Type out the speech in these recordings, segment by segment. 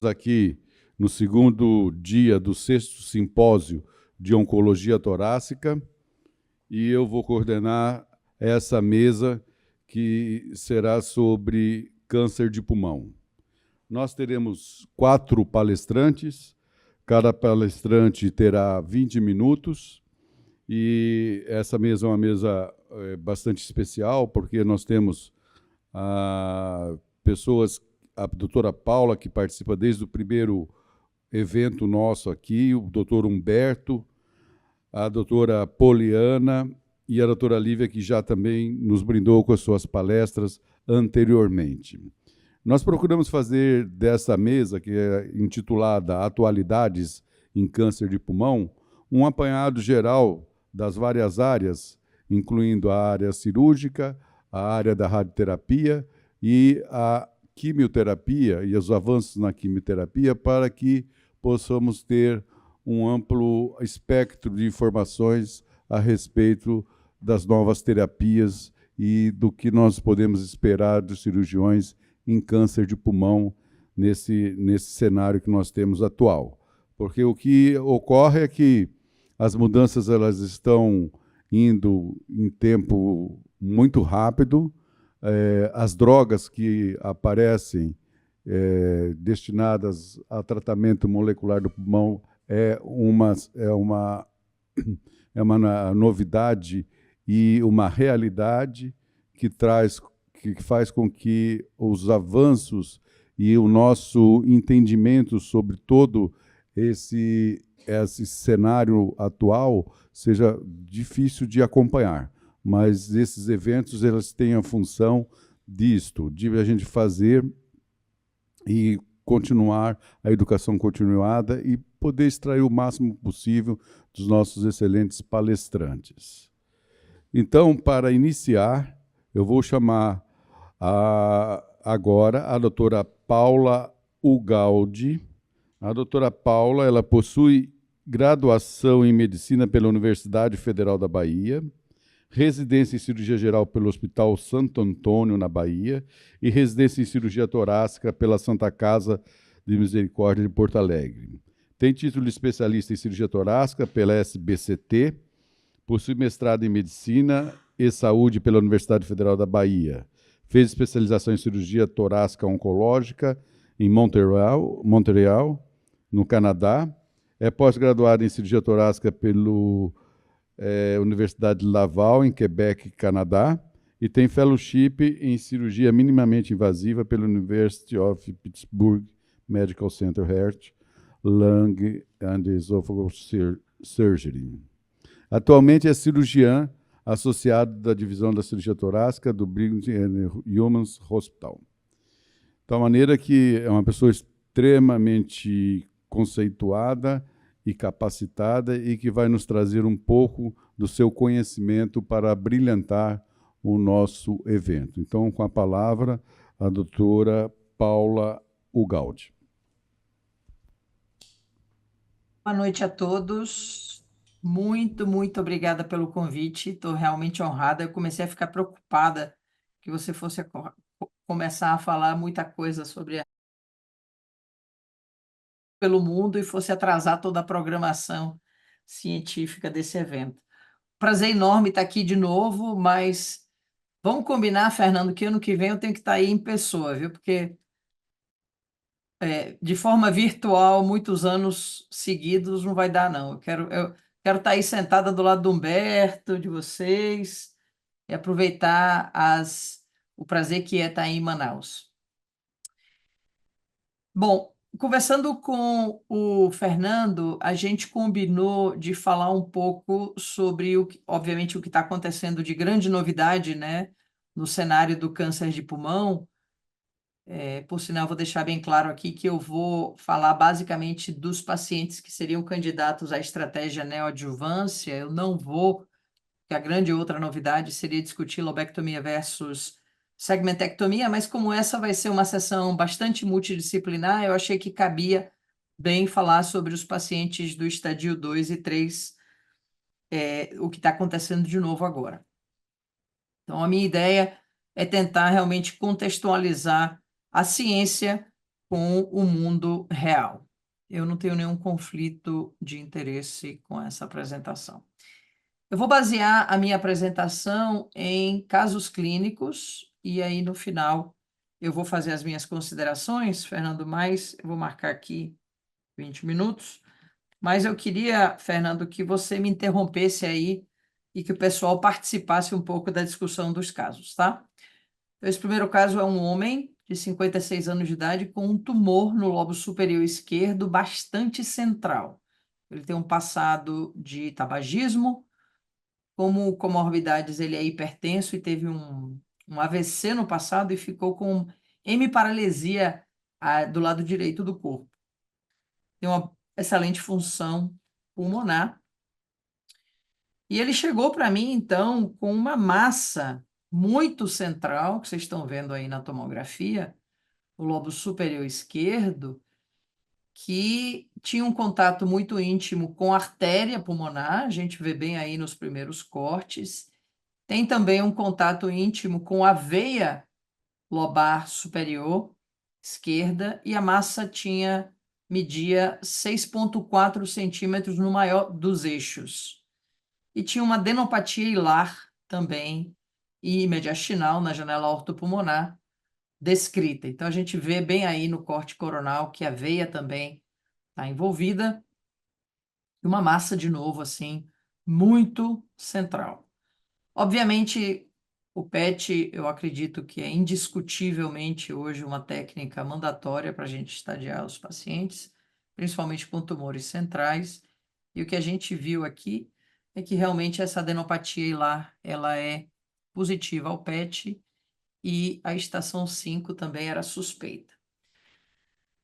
aqui no segundo dia do 6º Simpósio de Oncologia Torácica e eu vou coordenar essa mesa que será sobre câncer de pulmão. Nós teremos 4 palestrantes, cada palestrante terá 20 minutos e essa mesa é uma mesa bastante especial porque nós temos pessoas, a doutora Paula, que participa desde o primeiro evento nosso aqui, o doutor Humberto, a doutora Poliana e a doutora Lívia, que já também nos brindou com as suas palestras anteriormente. Nós procuramos fazer dessa mesa, que é intitulada Atualidades em Câncer de Pulmão, um apanhado geral das várias áreas, incluindo a área cirúrgica, a área da radioterapia e a quimioterapia e os avanços na quimioterapia, para que possamos ter um amplo espectro de informações a respeito das novas terapias e do que nós podemos esperar dos cirurgiões em câncer de pulmão nesse cenário que nós temos atual. Porque o que ocorre é que as mudanças elas estão indo em tempo muito rápido, as drogas que aparecem destinadas a tratamento molecular do pulmão é uma novidade e uma realidade que faz com que os avanços e o nosso entendimento sobre todo esse cenário atual seja difícil de acompanhar. Mas esses eventos eles têm a função disto, de a gente fazer e continuar a educação continuada e poder extrair o máximo possível dos nossos excelentes palestrantes. Então, para iniciar, eu vou chamar agora a doutora Paula Ugaldi. A doutora Paula ela possui graduação em Medicina pela Universidade Federal da Bahia, residência em Cirurgia Geral pelo Hospital Santo Antônio, na Bahia, e residência em Cirurgia Torácica pela Santa Casa de Misericórdia de Porto Alegre. Tem título de especialista em Cirurgia Torácica pela SBCT, possui mestrado em Medicina e Saúde pela Universidade Federal da Bahia. Fez especialização em Cirurgia Torácica Oncológica em Montreal, no Canadá. É pós-graduada em Cirurgia Torácica pela Universidade de Laval, em Quebec, Canadá, e tem fellowship em cirurgia minimamente invasiva pela University of Pittsburgh Medical Center Heart, Lung and Esophageal Surgery. Atualmente é cirurgiã associado da divisão da cirurgia torácica do Brigham and Women's Hospital. De tal maneira que é uma pessoa extremamente conceituada e capacitada e que vai nos trazer um pouco do seu conhecimento para brilhantar o nosso evento. Então, com a palavra, a doutora Paula Ugaldi. Boa noite a todos. Muito obrigada pelo convite. Estou realmente honrada. Eu comecei a ficar preocupada que você fosse começar a falar muita coisa sobre pelo mundo e fosse atrasar toda a programação científica desse evento. Prazer enorme estar aqui de novo, mas vamos combinar, Fernando, que ano que vem eu tenho que estar aí em pessoa, viu? Porque de forma virtual, muitos anos seguidos, não vai dar, não. Eu quero estar aí sentada do lado do Humberto, de vocês, e aproveitar o prazer que é estar aí em Manaus. Bom, conversando com o Fernando, a gente combinou de falar um pouco sobre, obviamente, o que está acontecendo de grande novidade, né, no cenário do câncer de pulmão. Por sinal, vou deixar bem claro aqui que eu vou falar basicamente dos pacientes que seriam candidatos à estratégia neoadjuvância. Eu não vou, que a grande outra novidade seria discutir lobectomia versus segmentectomia, mas como essa vai ser uma sessão bastante multidisciplinar, eu achei que cabia bem falar sobre os pacientes do estadio 2 e 3, o que está acontecendo de novo agora. Então, a minha ideia é tentar realmente contextualizar a ciência com o mundo real. Eu não tenho nenhum conflito de interesse com essa apresentação. Eu vou basear a minha apresentação em casos clínicos e aí no final eu vou fazer as minhas considerações, Fernando, mas eu vou marcar aqui 20 minutos, mas eu queria, Fernando, que você me interrompesse aí e que o pessoal participasse um pouco da discussão dos casos, tá? Esse primeiro caso é um homem de 56 anos de idade com um tumor no lobo superior esquerdo bastante central. Ele tem um passado de tabagismo, como comorbidades ele é hipertenso e teve um AVC no passado e ficou com hemiparalisia do lado direito do corpo. Tem uma excelente função pulmonar. E ele chegou para mim, então, com uma massa muito central, que vocês estão vendo aí na tomografia, o lobo superior esquerdo, que tinha um contato muito íntimo com a artéria pulmonar, a gente vê bem aí nos primeiros cortes. Tem também um contato íntimo com a veia lobar superior esquerda e a massa media 6,4 centímetros no maior dos eixos. E tinha uma adenopatia hilar também e mediastinal na janela ortopulmonar descrita. Então, a gente vê bem aí no corte coronal que a veia também está envolvida e uma massa, de novo, assim, muito central. Obviamente, o PET, eu acredito que é indiscutivelmente hoje uma técnica mandatória para a gente estadiar os pacientes, principalmente com tumores centrais. E o que a gente viu aqui é que realmente essa adenopatia hilar, ela é positiva ao PET e a estação 5 também era suspeita.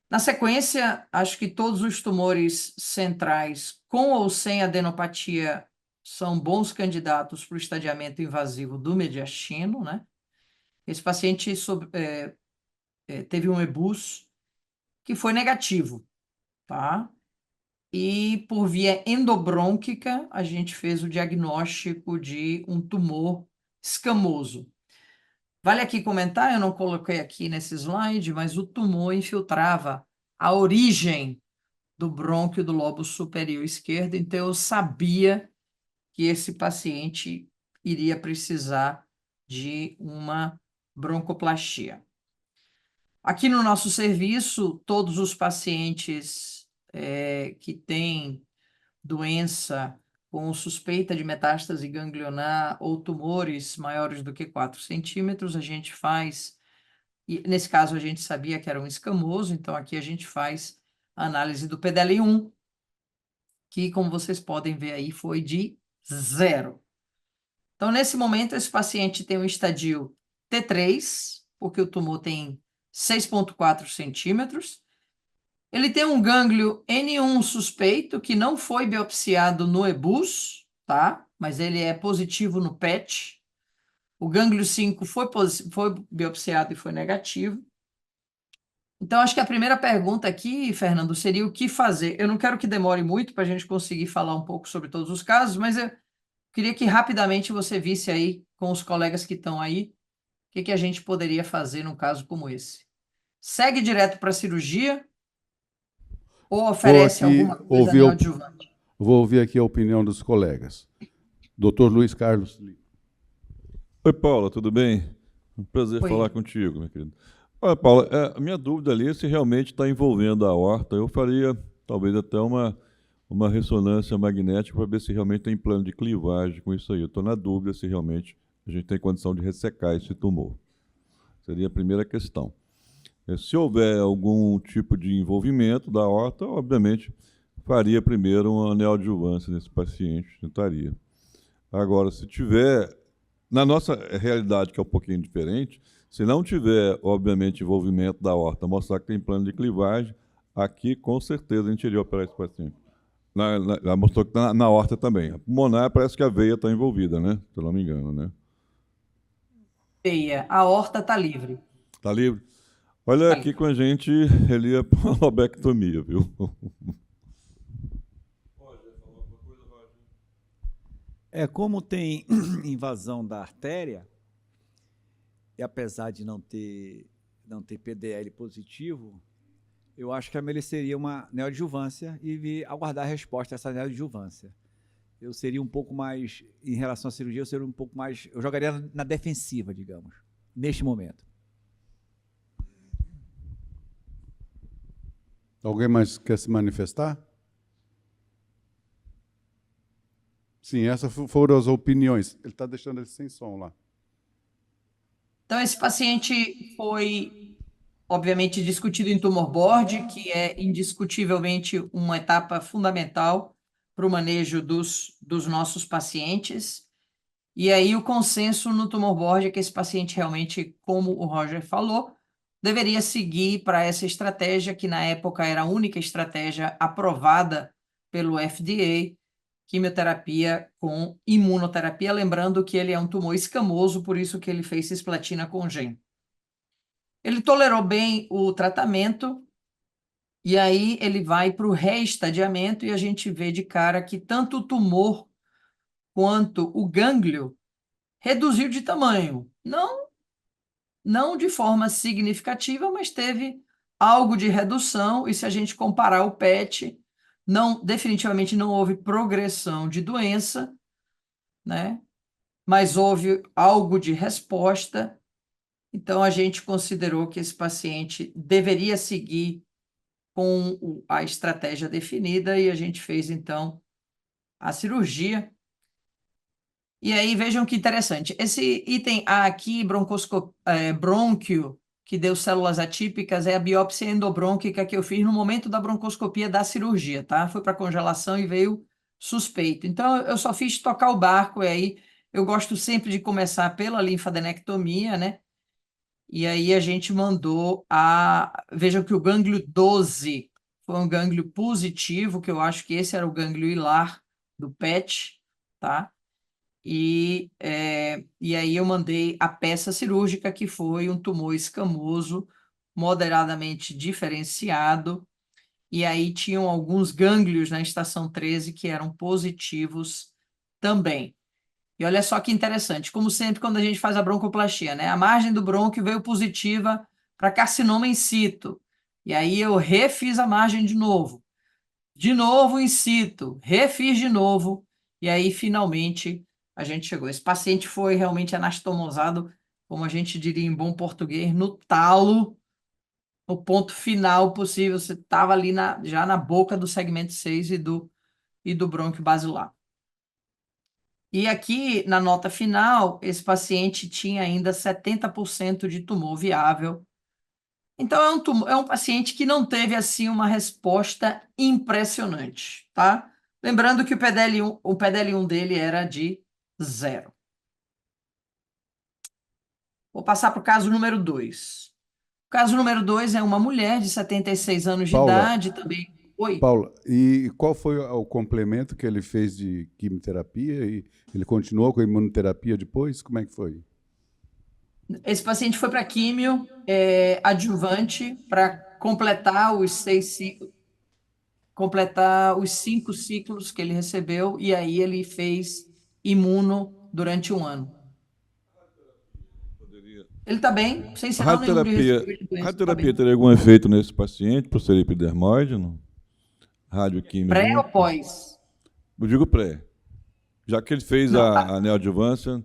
Na sequência, acho que todos os tumores centrais, com ou sem adenopatia, são bons candidatos para o estadiamento invasivo do mediastino, né? Esse paciente teve um EBUS que foi negativo, tá? E por via endobrônquica, a gente fez o diagnóstico de um tumor escamoso. Vale aqui comentar, eu não coloquei aqui nesse slide, mas o tumor infiltrava a origem do brônquio do lobo superior esquerdo, então eu sabia que esse paciente iria precisar de uma broncoplastia. Aqui no nosso serviço, todos os pacientes que têm doença com suspeita de metástase ganglionar ou tumores maiores do que 4 centímetros, a gente faz, e nesse caso a gente sabia que era um escamoso, então aqui a gente faz a análise do PDL1, que, como vocês podem ver aí, foi de 0. Então, nesse momento, esse paciente tem um estadio T3, porque o tumor tem 6,4 centímetros. Ele tem um gânglio N1 suspeito, que não foi biopsiado no EBUS, tá? Mas ele é positivo no PET. O gânglio 5 foi biopsiado e foi negativo. Então, acho que a primeira pergunta aqui, Fernando, seria o que fazer. Eu não quero que demore muito para a gente conseguir falar um pouco sobre todos os casos, mas eu queria que rapidamente você visse aí com os colegas que estão aí o que a gente poderia fazer num caso como esse. Segue direto para a cirurgia ou Vou oferece aqui alguma coisa neoadjuvante? vou ouvir aqui a opinião dos colegas. Doutor Luiz Carlos. Oi, Paula, tudo bem? Um prazer Oi. falar contigo, meu querido. Olha, Paula, a minha dúvida ali é se realmente está envolvendo a aorta. Eu faria talvez até uma ressonância magnética para ver se realmente tem plano de clivagem com isso aí. Eu estou na dúvida se realmente a gente tem condição de ressecar esse tumor. Seria a primeira questão. Se houver algum tipo de envolvimento da aorta, obviamente faria primeiro uma neoadjuvância nesse paciente, tentaria. Agora, se tiver, na nossa realidade, que é um pouquinho diferente, se não tiver, obviamente, envolvimento da aorta, mostrar que tem plano de clivagem, aqui com certeza a gente iria operar esse paciente. Ela mostrou que está na aorta também. A pulmonar parece que a veia está envolvida, né? Se eu não me engano, né? Veia, a aorta está livre. Está livre? Olha, Tá aqui livre. com a gente, ele ia para uma lobectomia, viu? Como tem invasão da artéria, e apesar de não ter PDL positivo, eu acho que ela mereceria uma neoadjuvância e aguardar a resposta a essa neoadjuvância. Eu seria um pouco mais, em relação à cirurgia, eu jogaria na defensiva, digamos, neste momento. Alguém mais quer se manifestar? Sim, essas foram as opiniões. Ele está deixando ele sem som lá. Então, esse paciente foi, obviamente, discutido em tumor board, que é indiscutivelmente uma etapa fundamental para o manejo dos nossos pacientes. E aí o consenso no tumor board é que esse paciente realmente, como o Roger falou, deveria seguir para essa estratégia, que na época era a única estratégia aprovada pelo FDA, quimioterapia com imunoterapia, lembrando que ele é um tumor escamoso, por isso que ele fez cisplatina com gem. Ele tolerou bem o tratamento, e aí ele vai para o reestadiamento, e a gente vê de cara que tanto o tumor quanto o gânglio reduziu de tamanho. Não de forma significativa, mas teve algo de redução, e se a gente comparar o PET, definitivamente não houve progressão de doença, né? Mas houve algo de resposta, então a gente considerou que esse paciente deveria seguir com a estratégia definida, e a gente fez, então, a cirurgia. E aí, vejam que interessante. Esse item A aqui, brônquio, que deu células atípicas, é a biópsia endobrônquica que eu fiz no momento da broncoscopia da cirurgia, tá? Foi para congelação e veio suspeito. Então, eu só fiz tocar o barco, e aí eu gosto sempre de começar pela linfadenectomia, né? E aí a gente mandou Vejam que o gânglio 12 foi um gânglio positivo, que eu acho que esse era o gânglio hilar do PET, tá? E aí eu mandei a peça cirúrgica, que foi um tumor escamoso, moderadamente diferenciado, e aí tinham alguns gânglios na estação 13 que eram positivos também. E olha só que interessante, como sempre quando a gente faz a broncoplastia, né? A margem do brônquio veio positiva para carcinoma in situ, e aí eu refiz a margem de novo in situ, refiz de novo, e aí finalmente a gente chegou. Esse paciente foi realmente anastomosado, como a gente diria em bom português, no talo, no ponto final possível. Você estava ali já na boca do segmento 6 e do brônquio basilar. E aqui, na nota final, esse paciente tinha ainda 70% de tumor viável. Então, é um paciente que não teve, assim, uma resposta impressionante, tá? Lembrando que o PDL1 dele era de 0. Vou passar para o caso número 2. O caso número 2 é uma mulher de 76 anos de Paula, idade, também. Oi? Paula, e qual foi o complemento que ele fez de quimioterapia? E ele continuou com a imunoterapia depois? Como é que foi? Esse paciente foi para químio adjuvante para completar os 5 ciclos que ele recebeu, e aí ele fez imuno durante 1 ano. Ele está bem, sem A sinal nenhum de radioterapia, recidiva de doença. Tá radioterapia bem. teria algum efeito nesse paciente, por ser epidermoide? Não? Radioquímio Pré ou junto? pós? Eu digo pré. Já que ele fez Não, a neoadjuvância,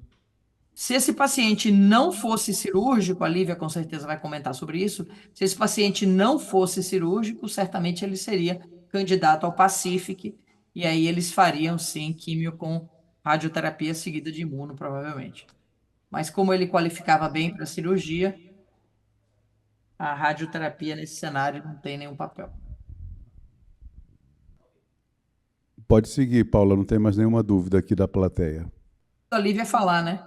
se esse paciente não fosse cirúrgico, a Lívia com certeza vai comentar sobre isso, se esse paciente não fosse cirúrgico, certamente ele seria candidato ao Pacific, e aí eles fariam, sim, químio com radioterapia seguida de imuno, provavelmente. Mas como ele qualificava bem para cirurgia, a radioterapia nesse cenário não tem nenhum papel. Pode seguir, Paula, não tem mais nenhuma dúvida aqui da plateia. A Lívia falar, né?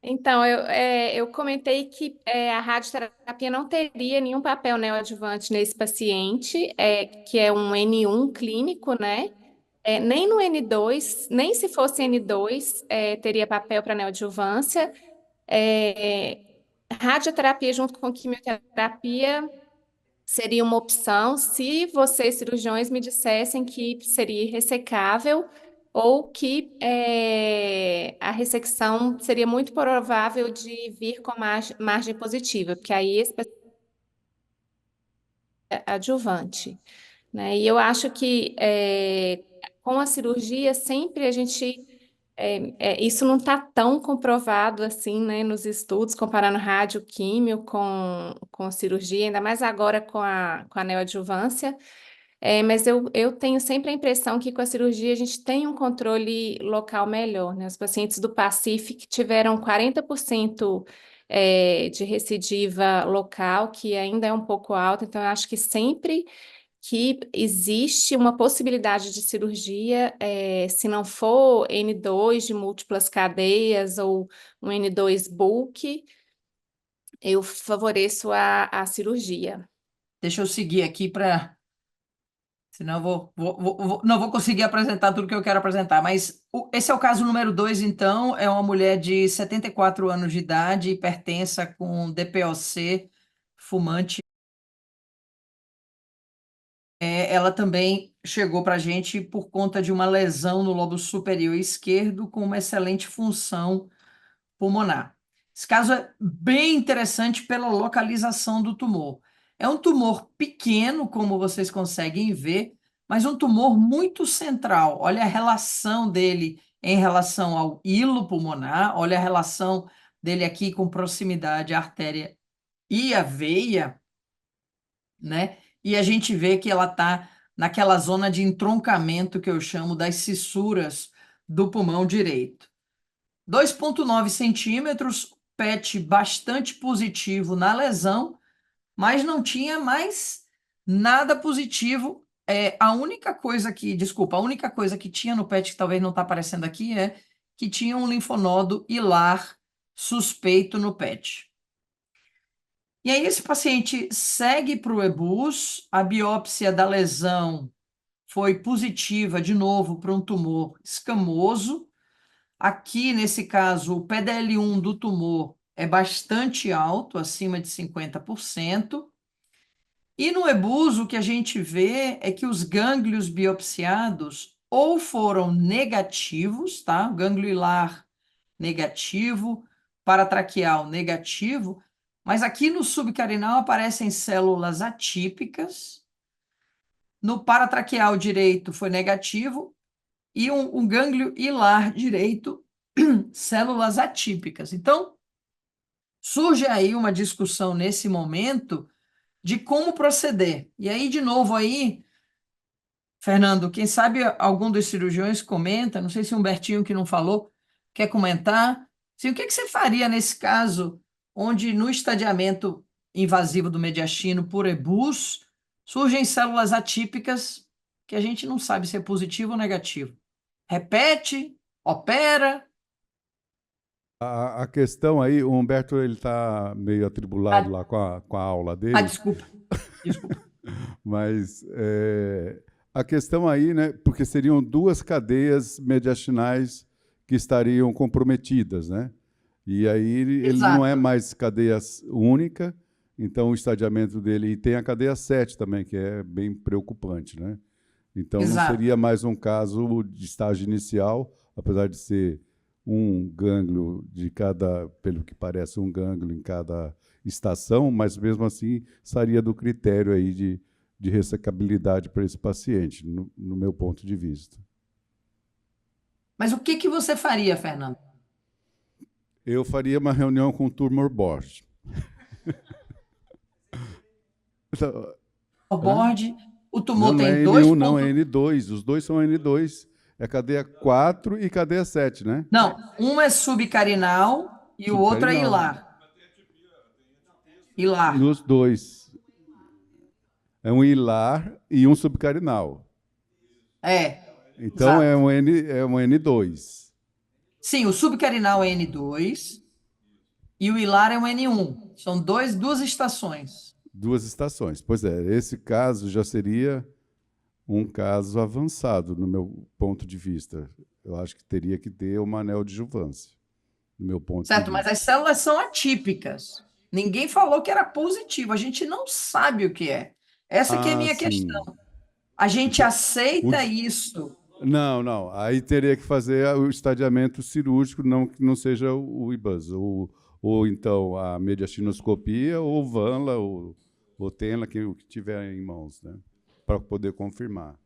Então, eu comentei que a radioterapia não teria nenhum papel neoadjuvante nesse paciente, que é um N1 clínico, né? Nem no N2, nem se fosse N2, teria papel para neoadjuvância. Radioterapia junto com quimioterapia seria uma opção se vocês, cirurgiões, me dissessem que seria ressecável ou que a ressecção seria muito provável de vir com margem positiva, porque aí esse adjuvante, né? E eu acho que com a cirurgia sempre a gente isso não está tão comprovado assim, né, nos estudos, comparando radioquímio com cirurgia, ainda mais agora com a neoadjuvância. Mas eu tenho sempre a impressão que com a cirurgia a gente tem um controle local melhor, né? Os pacientes do Pacific tiveram 40% de recidiva local, que ainda é um pouco alta, então eu acho que sempre que existe uma possibilidade de cirurgia, se não for N2 de múltiplas cadeias ou um N2 bulk, eu favoreço a cirurgia. Deixa eu seguir aqui para. Senão eu não vou conseguir apresentar tudo que eu quero apresentar. Mas esse é o caso número 2, então. É uma mulher de 74 anos de idade, hipertensa, com DPOC, fumante. Ela também chegou para a gente por conta de uma lesão no lobo superior esquerdo, com uma excelente função pulmonar. Esse caso é bem interessante pela localização do tumor. É um tumor pequeno, como vocês conseguem ver, mas um tumor muito central. Olha a relação dele em relação ao hilo pulmonar, olha a relação dele aqui com proximidade à artéria e à veia, né? E a gente vê que ela está naquela zona de entroncamento que eu chamo das fissuras do pulmão direito. 2,9 centímetros, PET bastante positivo na lesão, mas não tinha mais nada positivo. A única coisa que tinha no PET, que talvez não está aparecendo aqui, é que tinha um linfonodo hilar suspeito no PET. E aí esse paciente segue para o EBUS, a biópsia da lesão foi positiva, de novo, para um tumor escamoso. Aqui, nesse caso, o PDL1 do tumor é bastante alto, acima de 50%. E no EBUS, o que a gente vê é que os gânglios biopsiados ou foram negativos, tá? O gânglio hilar negativo, paratraqueal negativo, mas aqui no subcarinal aparecem células atípicas. No paratraqueal direito foi negativo e um gânglio hilar direito, células atípicas. Então, surge aí uma discussão nesse momento de como proceder. E aí, de novo, aí, Fernando, quem sabe algum dos cirurgiões comenta, não sei se o Humbertinho que não falou, quer comentar, assim, o que você faria nesse caso, onde no estadiamento invasivo do mediastino por EBUS, surgem células atípicas que a gente não sabe se é positivo ou negativo. Repete, opera. A questão aí, o Humberto ele está meio atribulado lá com a aula dele, Desculpa. mas a questão aí, né, porque seriam duas cadeias mediastinais que estariam comprometidas, né? E aí ele não é mais cadeia única, então o estadiamento dele, e tem a cadeia 7 também, que é bem preocupante, né? Então não seria mais um caso de estágio inicial, apesar de ser um gânglio de cada, pelo que parece, um gânglio em cada estação, mas mesmo assim sairia do critério aí de ressecabilidade para esse paciente, no meu ponto de vista. Mas o que você faria, Fernando? Eu faria uma reunião com o tumor board. O board, o tumor não tem é dois N1, pontos... não, é N2. Os dois são N2. É cadeia 4 e cadeia 7, né? Não, um é subcarinal e o outro é hilar. Hilar. Nos dois. É um hilar e um subcarinal. Então é um N2. Sim, o subcarinal é N2 e o hilar é um N1. São duas estações. Duas estações. Pois é, esse caso já seria um caso avançado, no meu ponto de vista. Eu acho que teria que ter uma neoadjuvância, no meu ponto de vista. Certo, mas as células são atípicas. Ninguém falou que era positivo. A gente não sabe o que é. Essa que é a minha questão. A gente aceita isso. Não. Aí teria que fazer o estadiamento cirúrgico, não que não seja o IBUS, ou então a mediastinoscopia, ou o VANLA, ou ou tenha o que tiver em mãos, né? Para poder confirmar.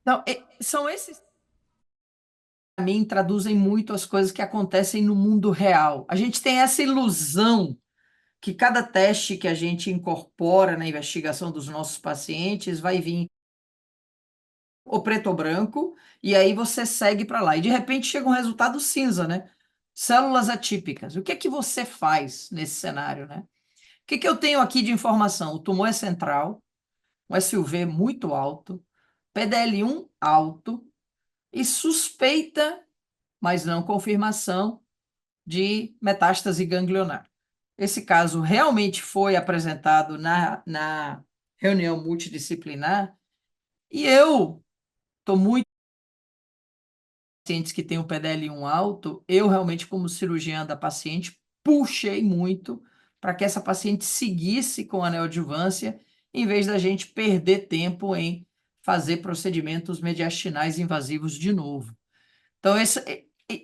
Então, são esses, para mim, traduzem muito as coisas que acontecem no mundo real. A gente tem essa ilusão que cada teste que a gente incorpora na investigação dos nossos pacientes vai vir ou preto ou branco, e aí você segue para lá. E de repente chega um resultado cinza, né? Células atípicas. O que é que você faz nesse cenário, né? O que é que eu tenho aqui de informação? O tumor é central, um SUV muito alto, PDL1 alto e suspeita, mas não confirmação, de metástase ganglionar. Esse caso realmente foi apresentado na reunião multidisciplinar e eu estou muito pacientes que têm o PDL1 alto, eu realmente, como cirurgiã da paciente, puxei muito para que essa paciente seguisse com a neoadjuvância, em vez da gente perder tempo em fazer procedimentos mediastinais invasivos de novo. Então,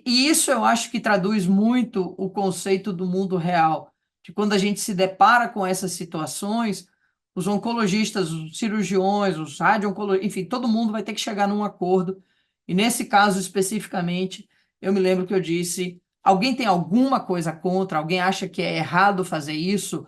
isso eu acho que traduz muito o conceito do mundo real, de quando a gente se depara com essas situações, os oncologistas, os cirurgiões, os radio-oncologistas, enfim, todo mundo vai ter que chegar num acordo. E nesse caso especificamente, eu me lembro que eu disse: alguém tem alguma coisa contra, alguém acha que é errado fazer isso?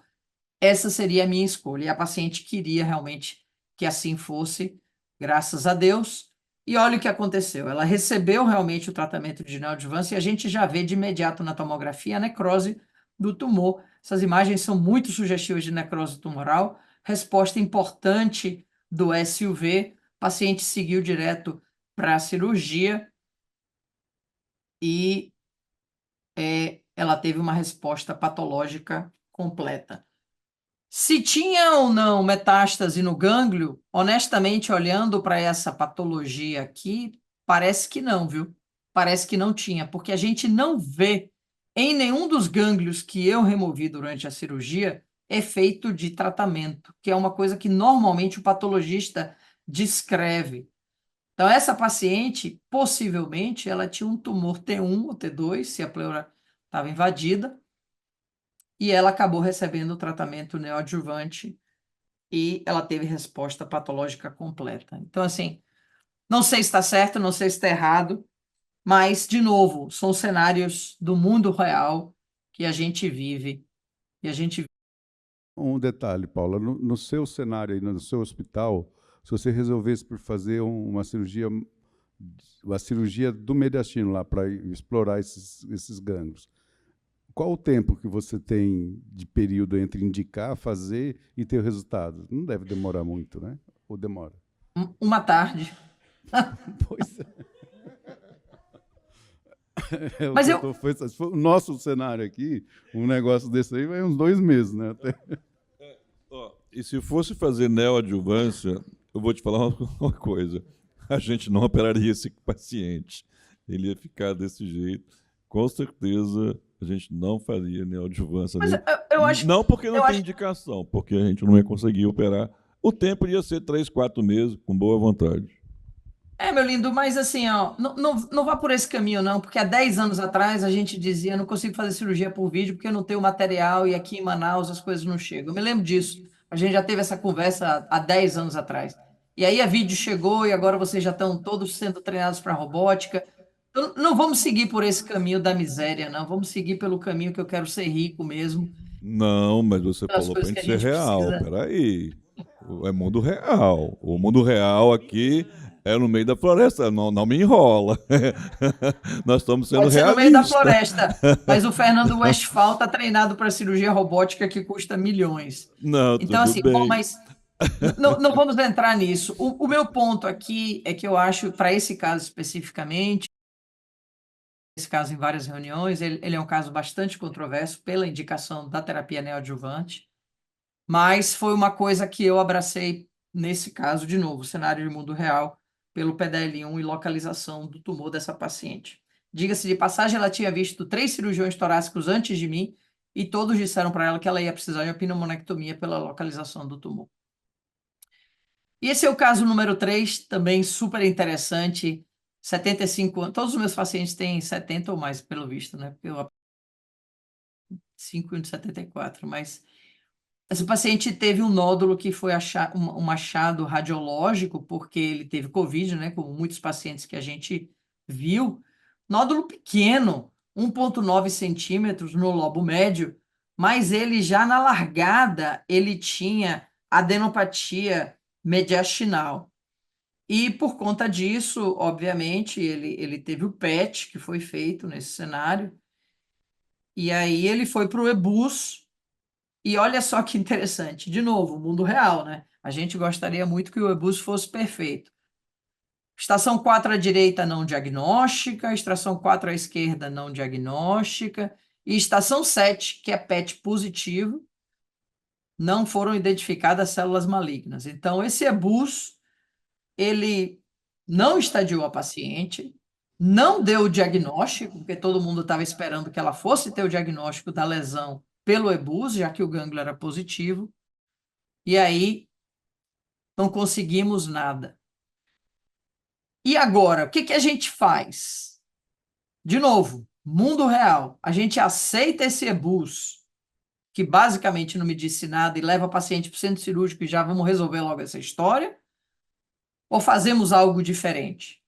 Essa seria a minha escolha. E a paciente queria realmente que assim fosse, graças a Deus. E olha o que aconteceu. Ela recebeu realmente o tratamento de neoadjuvância e a gente já vê de imediato na tomografia a necrose do tumor. Essas imagens são muito sugestivas de necrose tumoral. Resposta importante do SUV. O paciente seguiu direto para a cirurgia e ela teve uma resposta patológica completa. Se tinha ou não metástase no gânglio, honestamente, olhando para essa patologia aqui, parece que não, viu? Parece que não tinha, porque a gente não vê em nenhum dos gânglios que eu removi durante a cirurgia efeito de tratamento, que é uma coisa que normalmente o patologista descreve. Então, essa paciente, possivelmente, ela tinha um tumor T1 ou T2, se a pleura estava invadida, e ela acabou recebendo o tratamento neoadjuvante e ela teve resposta patológica completa. Então, assim, não sei se está certo, não sei se está errado, mas, de novo, são cenários do mundo real que a gente vive e a gente. Um detalhe, Paula, no seu cenário aí, no seu hospital, se você resolvesse por fazer uma cirurgia do mediastino lá para explorar esses gânglios, qual o tempo que você tem de período entre indicar, fazer e ter o resultado? Não deve demorar muito, né? Ou demora? Uma tarde. Pois é. Mas Se for o nosso cenário aqui, um negócio desse aí vai uns 2 meses, né? Até. E se fosse fazer neoadjuvância, eu vou te falar uma coisa. A gente não operaria esse paciente. Ele ia ficar desse jeito. Com certeza, a gente não faria neoadjuvância Mas nele. eu acho. Não porque não eu tem acho- indicação, porque a gente não ia conseguir operar. O tempo ia ser 3, 4 meses, com boa vontade. Meu lindo, mas assim, ó, não vá por esse caminho, não, porque há 10 anos atrás a gente dizia: não consigo fazer cirurgia por vídeo porque eu não tenho material e aqui em Manaus as coisas não chegam. Eu me lembro disso. A gente já teve essa conversa há 10 anos atrás. E aí a vídeo chegou e agora vocês já estão todos sendo treinados para robótica. Então, não vamos seguir por esse caminho da miséria, não. Vamos seguir pelo caminho que eu quero ser rico mesmo. Não, mas você Das falou para a coisas que gente a ser gente real. precisa. Peraí. É mundo real. O mundo real aqui é no meio da floresta. Não me enrola. Nós estamos sendo Pode ser no meio da realistas. floresta, mas o Fernando Westphal está treinado para cirurgia robótica que custa milhões. Não, Então, tudo assim, bom, bem. mas não vamos entrar nisso. O meu ponto aqui é que eu acho, para esse caso especificamente, esse caso em várias reuniões, ele é um caso bastante controverso pela indicação da terapia neoadjuvante, mas foi uma coisa que eu abracei nesse caso, de novo, cenário de mundo real, pelo PDL1 e localização do tumor dessa paciente. Diga-se de passagem, ela tinha visto 3 cirurgiões torácicos antes de mim e todos disseram para ela que ela ia precisar de uma pneumonectomia pela localização do tumor. E esse é o caso número 3, também super interessante, 75 anos. Todos os meus pacientes têm 70 ou mais, pelo visto, né? 5 e um de 74, mas essa paciente teve um nódulo que foi um achado radiológico, porque ele teve Covid, né, como muitos pacientes que a gente viu. Nódulo pequeno, 1,9 centímetros no lobo médio, mas ele já na largada, ele tinha adenopatia mediastinal. E por conta disso, obviamente, ele teve o PET, que foi feito nesse cenário, e aí ele foi para o EBUS, e olha só que interessante, de novo, mundo real, né? A gente gostaria muito que o EBUS fosse perfeito. Estação 4 à direita não diagnóstica, estação 4 à esquerda não diagnóstica, e estação 7, que é PET positivo, não foram identificadas células malignas. Então, esse EBUS, ele não estadiou a paciente, não deu o diagnóstico, porque todo mundo estava esperando que ela fosse ter o diagnóstico da lesão pelo EBUS, já que o gânglio era positivo, e aí não conseguimos nada. E agora, o que que a gente faz? De novo, mundo real, a gente aceita esse EBUS, que basicamente não me disse nada, e leva a paciente para o centro cirúrgico e já vamos resolver logo essa história? Ou fazemos algo diferente?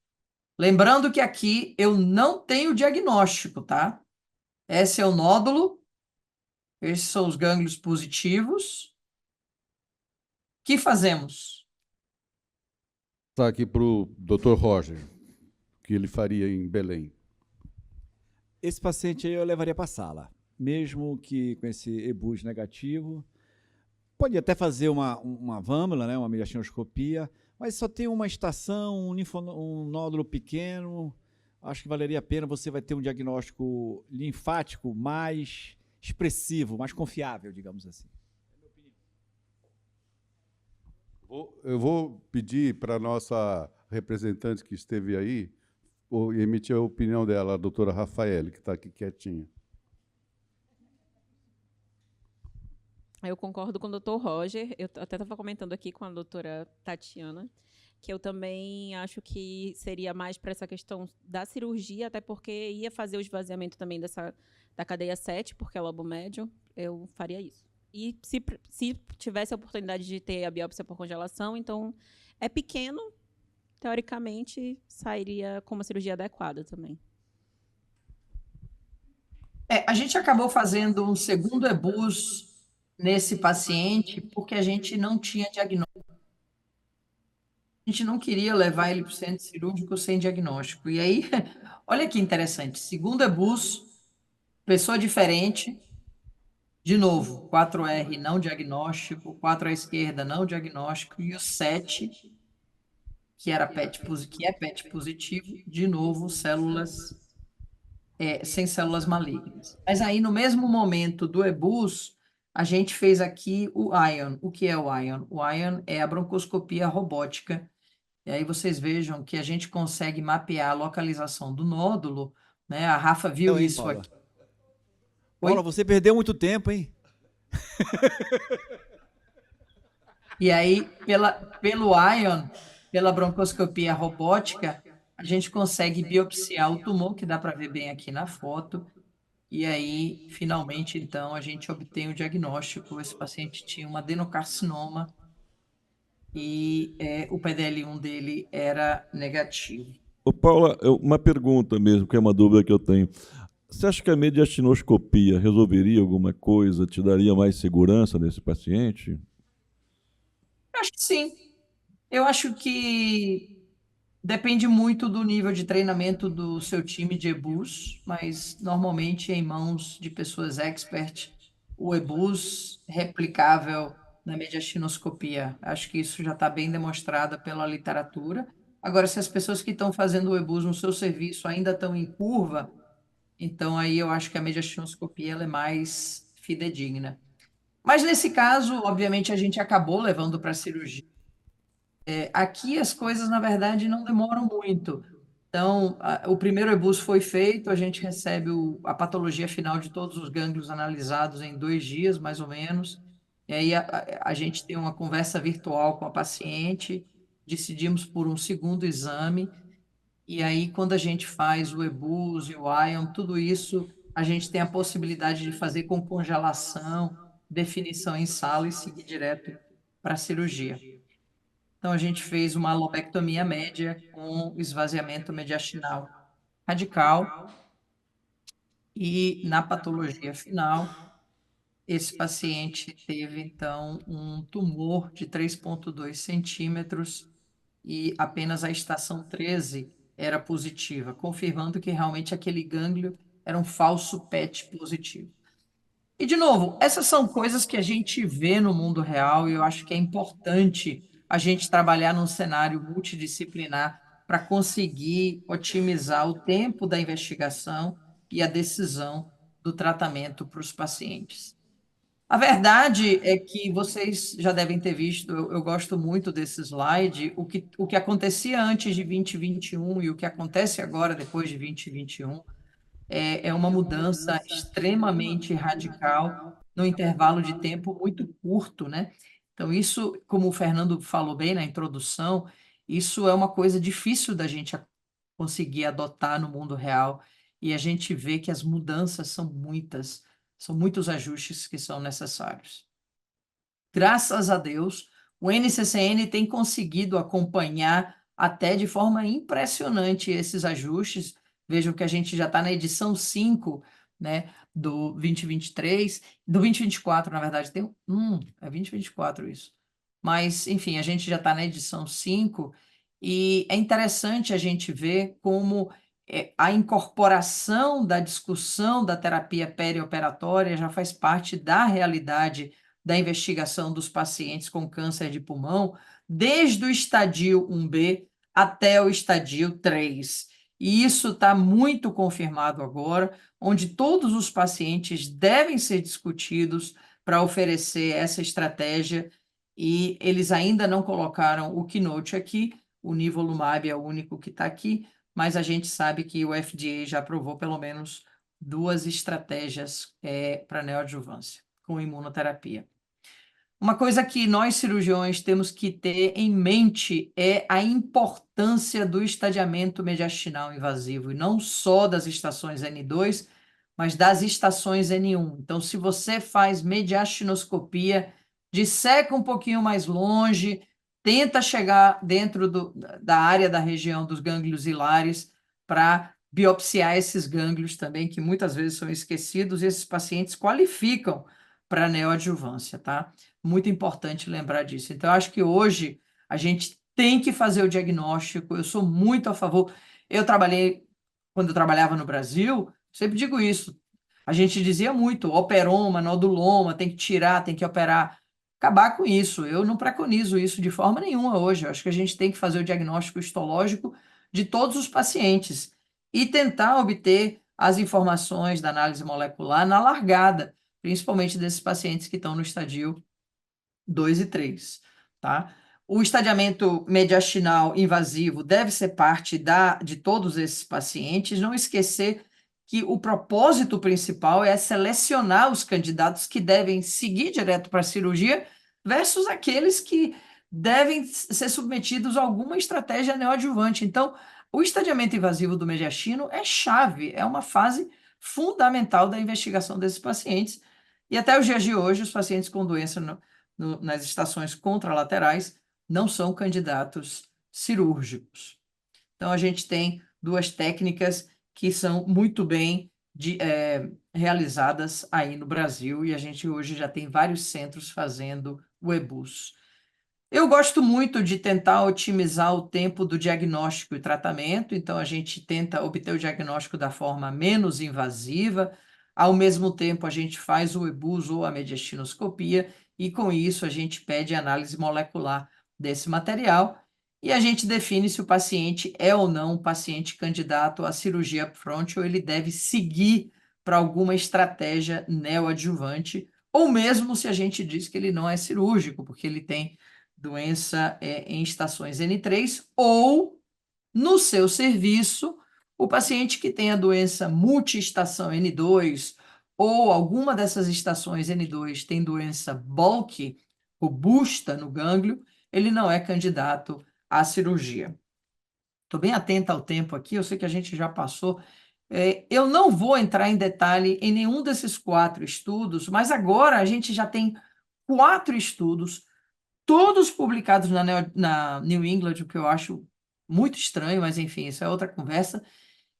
Lembrando que aqui eu não tenho diagnóstico, tá? Esse é o nódulo, esses são os gânglios positivos. O que fazemos? Está aqui para o Dr. Roger, o que ele faria em Belém. Esse paciente aí eu levaria para a sala, mesmo que com esse EBUS negativo. Pode até fazer uma vâmula, né, uma mediastinoscopia, mas só tem uma estação, um nódulo pequeno. Acho que valeria a pena, você vai ter um diagnóstico linfático mais expressivo, mais confiável, digamos assim. Eu vou pedir para a nossa representante que esteve aí emitir a opinião dela, a doutora Rafaele, que está aqui quietinha. Eu concordo com o doutor Roger. Eu até estava comentando aqui com a doutora Tatiana, que eu também acho que seria mais para essa questão da cirurgia, até porque ia fazer o esvaziamento também da cadeia 7, porque é lobo médio, eu faria isso. E se tivesse a oportunidade de ter a biópsia por congelação, então é pequeno, teoricamente sairia com uma cirurgia adequada também. A gente acabou fazendo um segundo EBUS nesse paciente porque a gente não tinha diagnóstico. A gente não queria levar ele para o centro cirúrgico sem diagnóstico. E aí, olha que interessante, segundo EBUS, pessoa diferente, de novo, 4R não diagnóstico, 4 à esquerda não diagnóstico, e o 7, que é PET positivo, de novo, células sem células malignas. Mas aí, no mesmo momento do EBUS, a gente fez aqui o ION. O que é o ION? O ION é a broncoscopia robótica. E aí vocês vejam que a gente consegue mapear a localização do nódulo, né? A Rafa viu isso Paula. aqui. Paula, você perdeu muito tempo, hein? E aí, pelo ION, pela broncoscopia robótica, a gente consegue biopsiar o tumor, que dá para ver bem aqui na foto, e aí, finalmente, então, a gente obtém o diagnóstico. Esse paciente tinha um adenocarcinoma e o PDL1 dele era negativo. Ô, Paula, uma pergunta mesmo, que é uma dúvida que eu tenho. Você acha que a mediastinoscopia resolveria alguma coisa, te daria mais segurança nesse paciente? Eu acho que sim. Eu acho que depende muito do nível de treinamento do seu time de EBUS, mas normalmente em mãos de pessoas expert, o EBUS replicável na mediastinoscopia. Acho que isso já está bem demonstrado pela literatura. Agora, se as pessoas que estão fazendo o EBUS no seu serviço ainda estão em curva, então aí eu acho que a mediastinoscopia ela é mais fidedigna. Mas nesse caso, obviamente, a gente acabou levando para a cirurgia. Aqui as coisas, na verdade, não demoram muito. Então, o primeiro EBUS foi feito, a gente recebe a patologia final de todos os gânglios analisados em 2 dias, mais ou menos. E aí a gente tem uma conversa virtual com a paciente, decidimos por um segundo exame, e aí quando a gente faz o EBUS e o ION, tudo isso a gente tem a possibilidade de fazer com congelação, definição em sala e seguir direto para a cirurgia. Então, a gente fez uma lobectomia média com esvaziamento mediastinal radical e, na patologia final, esse paciente teve, então, um tumor de 3,2 centímetros e apenas a estação 13 era positiva, confirmando que realmente aquele gânglio era um falso PET positivo. E, de novo, essas são coisas que a gente vê no mundo real e eu acho que é importante a gente trabalhar num cenário multidisciplinar para conseguir otimizar o tempo da investigação e a decisão do tratamento para os pacientes. A verdade é que vocês já devem ter visto, eu gosto muito desse slide, o que acontecia antes de 2021 e o que acontece agora depois de 2021 é uma mudança extremamente radical no intervalo de tempo muito curto, né? Então, isso, como o Fernando falou bem na introdução, isso é uma coisa difícil da gente conseguir adotar no mundo real, e a gente vê que as mudanças são muitos ajustes que são necessários. Graças a Deus, o NCCN tem conseguido acompanhar até de forma impressionante esses ajustes. Vejam que a gente já está na edição 5, né, do 2023, do 2024, na verdade, é 2024 isso. Mas, enfim, a gente já está na edição 5, e é interessante a gente ver como a incorporação da discussão da terapia perioperatória já faz parte da realidade da investigação dos pacientes com câncer de pulmão, desde o estadio 1B até o estadio 3. E isso está muito confirmado agora, onde todos os pacientes devem ser discutidos para oferecer essa estratégia, e eles ainda não colocaram o Keynote aqui, o nivolumab é o único que está aqui, mas a gente sabe que o FDA já aprovou pelo menos 2 estratégias para neoadjuvância com imunoterapia. Uma coisa que nós cirurgiões temos que ter em mente é a importância do estadiamento mediastinal invasivo, e não só das estações N2, mas das estações N1. Então, se você faz mediastinoscopia, disseca um pouquinho mais longe, tenta chegar dentro da área da região dos gânglios hilares para biopsiar esses gânglios também, que muitas vezes são esquecidos, e esses pacientes qualificam para neoadjuvância, tá? Muito importante lembrar disso. Então, eu acho que hoje a gente tem que fazer o diagnóstico. Eu sou muito a favor. Quando eu trabalhava no Brasil, sempre digo isso. A gente dizia muito, operoma, noduloma, tem que tirar, tem que operar. Acabar com isso. Eu não preconizo isso de forma nenhuma hoje. Eu acho que a gente tem que fazer o diagnóstico histológico de todos os pacientes e tentar obter as informações da análise molecular na largada, principalmente desses pacientes que estão no estadio 2 e 3, tá? O estadiamento mediastinal invasivo deve ser parte de todos esses pacientes. Não esquecer que o propósito principal é selecionar os candidatos que devem seguir direto para a cirurgia versus aqueles que devem ser submetidos a alguma estratégia neoadjuvante. Então, o estadiamento invasivo do mediastino é chave, é uma fase fundamental da investigação desses pacientes. E até os dias de hoje, os pacientes com doença nas estações contralaterais não são candidatos cirúrgicos. Então, a gente tem 2 técnicas que são muito bem realizadas aí no Brasil, e a gente hoje já tem vários centros fazendo o EBUS. Eu gosto muito de tentar otimizar o tempo do diagnóstico e tratamento, então a gente tenta obter o diagnóstico da forma menos invasiva, ao mesmo tempo a gente faz o EBUS ou a mediastinoscopia, e com isso a gente pede análise molecular desse material, e a gente define se o paciente é ou não um paciente candidato à cirurgia upfront, ou ele deve seguir para alguma estratégia neoadjuvante, ou mesmo se a gente diz que ele não é cirúrgico, porque ele tem doença em estações N3, ou, no seu serviço, o paciente que tem a doença multiestação N2, ou alguma dessas estações N2 tem doença bulky, robusta no gânglio, ele não é candidato à cirurgia. Estou bem atenta ao tempo aqui, eu sei que a gente já passou. Eu não vou entrar em detalhe em nenhum desses 4 estudos, mas agora a gente já tem 4 estudos, todos publicados na New England, o que eu acho muito estranho, mas enfim, isso é outra conversa,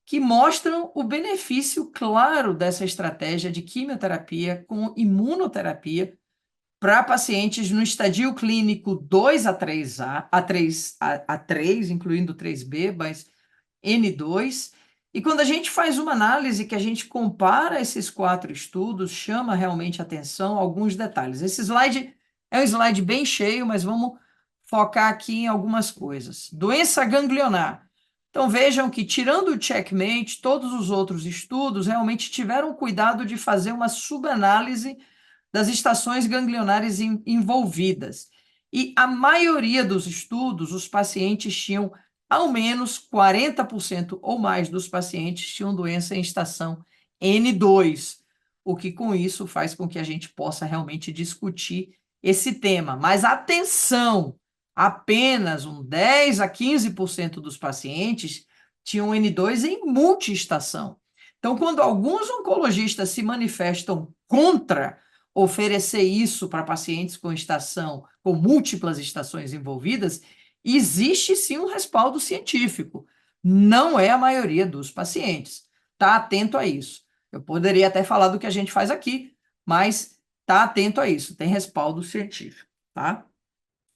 que mostram o benefício claro dessa estratégia de quimioterapia com imunoterapia para pacientes no estadio clínico 2 a 3A, A3, incluindo 3B, mas N2. E quando a gente faz uma análise que a gente compara esses 4 estudos, chama realmente atenção alguns detalhes. Esse slide é um slide bem cheio, mas vamos focar aqui em algumas coisas. Doença ganglionar. Então vejam que, tirando o checkmate, todos os outros estudos realmente tiveram cuidado de fazer uma subanálise das estações ganglionares envolvidas. E a maioria dos estudos, os pacientes tinham ao menos 40% ou mais dos pacientes tinham doença em estação N2, o que com isso faz com que a gente possa realmente discutir esse tema. Mas atenção, apenas 10 a 15% dos pacientes tinham N2 em multiestação. Então, quando alguns oncologistas se manifestam contra oferecer isso para pacientes com múltiplas estações envolvidas, existe sim um respaldo científico. Não é a maioria dos pacientes. Está atento a isso. Eu poderia até falar do que a gente faz aqui, mas está atento a isso. Tem respaldo científico, tá?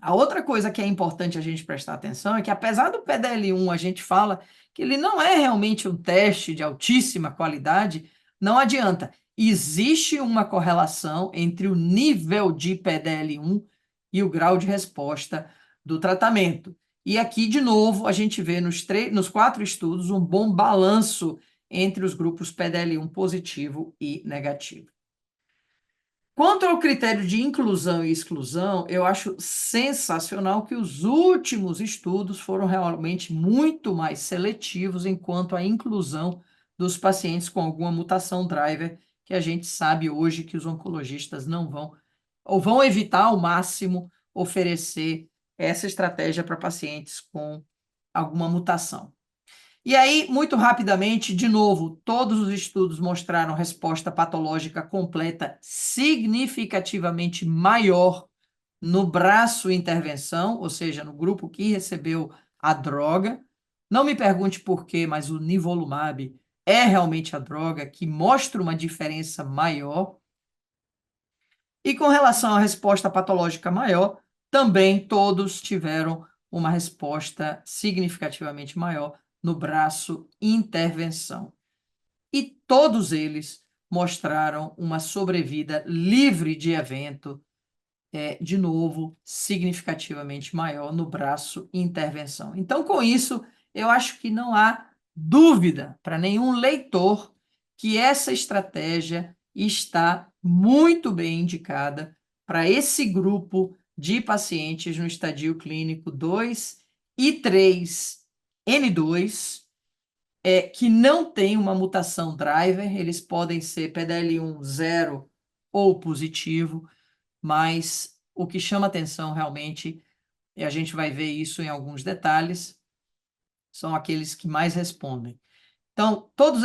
A outra coisa que é importante a gente prestar atenção é que, apesar do PDL1 a gente fala que ele não é realmente um teste de altíssima qualidade, não adianta. Existe uma correlação entre o nível de PDL1 e o grau de resposta do tratamento. E aqui, de novo, a gente vê nos 4 estudos um bom balanço entre os grupos PDL1 positivo e negativo. Quanto ao critério de inclusão e exclusão, eu acho sensacional que os últimos estudos foram realmente muito mais seletivos enquanto à inclusão dos pacientes com alguma mutação driver, que a gente sabe hoje que os oncologistas não vão, ou vão evitar ao máximo oferecer essa estratégia para pacientes com alguma mutação. E aí, muito rapidamente, de novo, todos os estudos mostraram resposta patológica completa significativamente maior no braço intervenção, ou seja, no grupo que recebeu a droga. Não me pergunte por quê, mas o nivolumab é realmente a droga que mostra uma diferença maior. E com relação à resposta patológica maior, também todos tiveram uma resposta significativamente maior no braço intervenção. E todos eles mostraram uma sobrevida livre de evento, de novo, significativamente maior no braço intervenção. Então, com isso, eu acho que não há dúvida para nenhum leitor que essa estratégia está muito bem indicada para esse grupo de pacientes no estadio clínico 2 e 3 N2, que não tem uma mutação driver, eles podem ser PDL1 0 ou positivo, mas o que chama atenção realmente, e a gente vai ver isso em alguns detalhes, são aqueles que mais respondem. Então, todos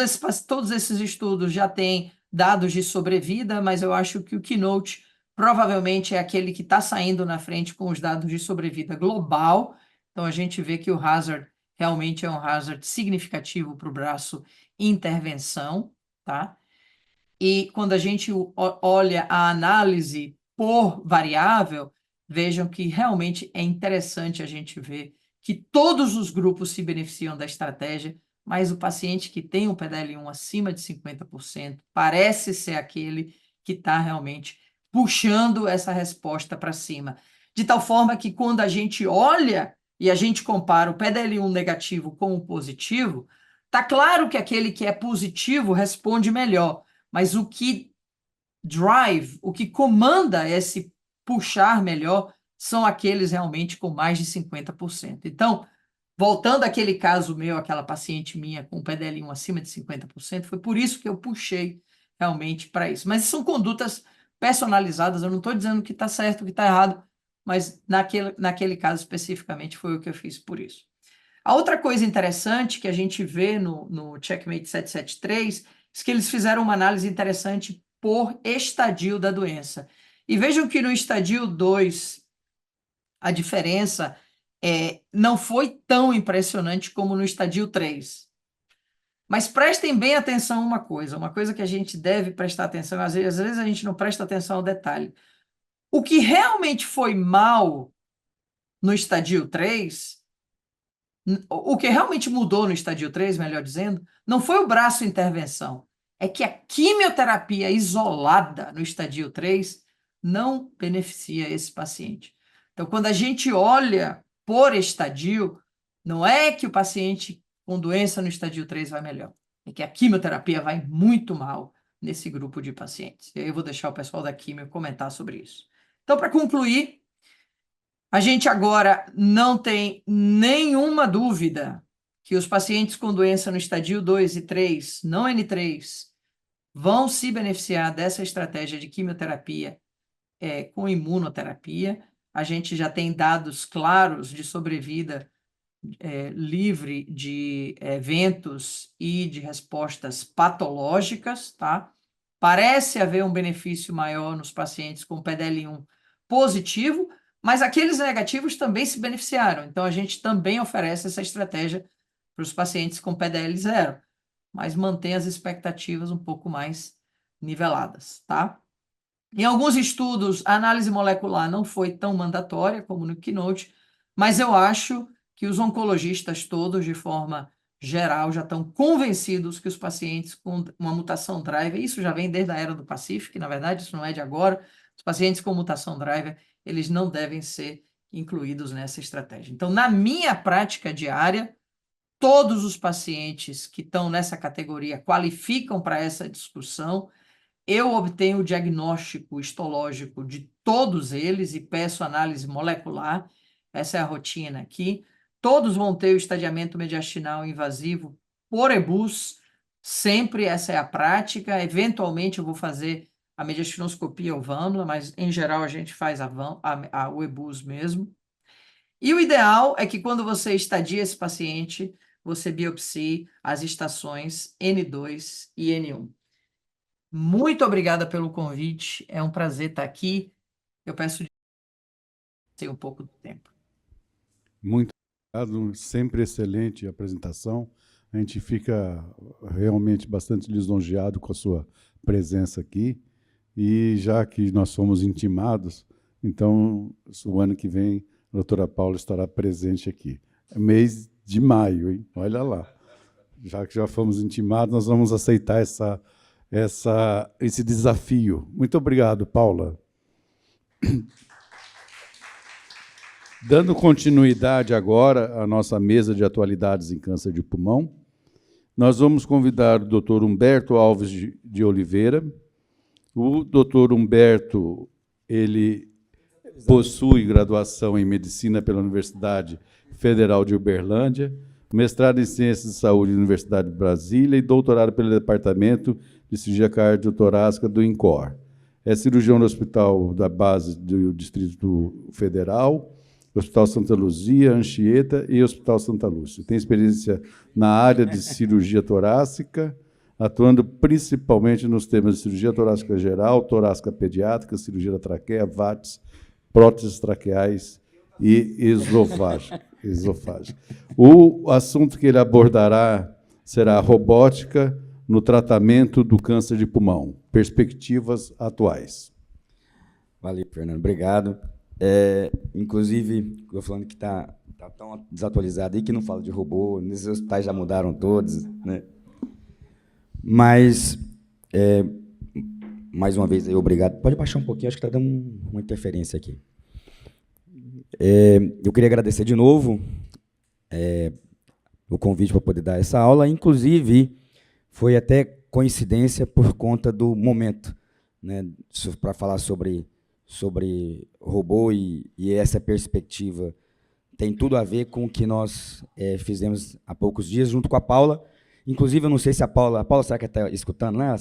esses estudos já têm dados de sobrevida, mas eu acho que o Keynote provavelmente é aquele que está saindo na frente com os dados de sobrevida global. Então, a gente vê que o hazard realmente é um hazard significativo para o braço intervenção, tá? E quando a gente olha a análise por variável, vejam que realmente é interessante a gente ver que todos os grupos se beneficiam da estratégia, mas o paciente que tem um PDL1 acima de 50% parece ser aquele que está realmente puxando essa resposta para cima. De tal forma que quando a gente olha e a gente compara o PDL1 negativo com o positivo, está claro que aquele que é positivo responde melhor, mas o que o que comanda esse puxar melhor são aqueles realmente com mais de 50%. Então, voltando àquele caso meu, aquela paciente minha com PDL1 acima de 50%, foi por isso que eu puxei realmente para isso. Mas são condutas personalizadas, eu não estou dizendo que está certo, que está errado, mas naquele caso especificamente foi o que eu fiz por isso. A outra coisa interessante que a gente vê no Checkmate 773 é que eles fizeram uma análise interessante por estadio da doença. E vejam que no estadio 2, a diferença não foi tão impressionante como no estadio 3. Mas prestem bem atenção uma coisa que a gente deve prestar atenção, às vezes a gente não presta atenção ao detalhe. O que realmente foi mal no estadio 3, o que realmente mudou no estadio 3, melhor dizendo, não foi o braço intervenção, é que a quimioterapia isolada no estadio 3 não beneficia esse paciente. Então, quando a gente olha por estadio, não é que o paciente com doença no estadio 3 vai melhor, é que a quimioterapia vai muito mal nesse grupo de pacientes. E aí eu vou deixar o pessoal da quimio comentar sobre isso. Então, para concluir, a gente agora não tem nenhuma dúvida que os pacientes com doença no estadio 2 e 3, não N3, vão se beneficiar dessa estratégia de quimioterapia com imunoterapia. A gente já tem dados claros de sobrevida livre de eventos e de respostas patológicas, tá? Parece haver um benefício maior nos pacientes com PDL1 positivo, mas aqueles negativos também se beneficiaram. Então, a gente também oferece essa estratégia para os pacientes com PDL 0, mas mantém as expectativas um pouco mais niveladas, tá? Em alguns estudos, a análise molecular não foi tão mandatória como no Keynote, mas eu acho que os oncologistas todos, de forma geral, já estão convencidos que os pacientes com uma mutação driver, isso já vem desde a era do Pacific, na verdade, isso não é de agora, os pacientes com mutação driver, eles não devem ser incluídos nessa estratégia. Então, na minha prática diária, todos os pacientes que estão nessa categoria qualificam para essa discussão. Eu obtenho o diagnóstico histológico de todos eles e peço análise molecular. Essa é a rotina aqui. Todos vão ter o estadiamento mediastinal invasivo por EBUS, sempre essa é a prática. Eventualmente eu vou fazer a mediastinoscopia ou vâmula, mas em geral a gente faz o EBUS mesmo. E o ideal é que quando você estadia esse paciente, você biopsie as estações N2 e N1. Muito obrigada pelo convite, é um prazer estar aqui. Eu peço um pouco do tempo. Muito obrigado, sempre excelente a apresentação. A gente fica realmente bastante lisonjeado com a sua presença aqui. E já que nós somos intimados, então, o ano que vem, a doutora Paula estará presente aqui. É mês de maio, hein? Olha lá. Já que já fomos intimados, nós vamos aceitar esse desafio. Muito obrigado, Paula. Dando continuidade agora à nossa mesa de atualidades em câncer de pulmão, nós vamos convidar o Dr. Humberto Alves de Oliveira. O Dr. Humberto, ele possui graduação em Medicina pela Universidade Federal de Uberlândia, mestrado em Ciências de Saúde na Universidade de Brasília e doutorado pelo Departamento de Cirurgia Cardiotorácica do INCOR. É cirurgião no Hospital da Base do Distrito Federal, Hospital Santa Luzia, Anchieta e Hospital Santa Lúcia. Tem experiência na área de cirurgia torácica, atuando principalmente nos temas de cirurgia torácica geral, torácica pediátrica, cirurgia da traqueia, VATS, próteses traqueais e esofágica. O assunto que ele abordará será a robótica no tratamento do câncer de pulmão, perspectivas atuais. Valeu, Fernando, obrigado. Inclusive, estou falando que está tão desatualizado aí que não fala de robô, nesses hospitais já mudaram todos, né? Mas, mais uma vez, aí, obrigado. Pode baixar um pouquinho, acho que está dando uma interferência aqui. Eu queria agradecer de novo o convite para poder dar essa aula. Inclusive, foi até coincidência por conta do momento, né, para falar sobre robô e essa perspectiva tem tudo a ver com o que nós fizemos há poucos dias, junto com a Paula. Inclusive, eu não sei se a Paula será que está escutando, né?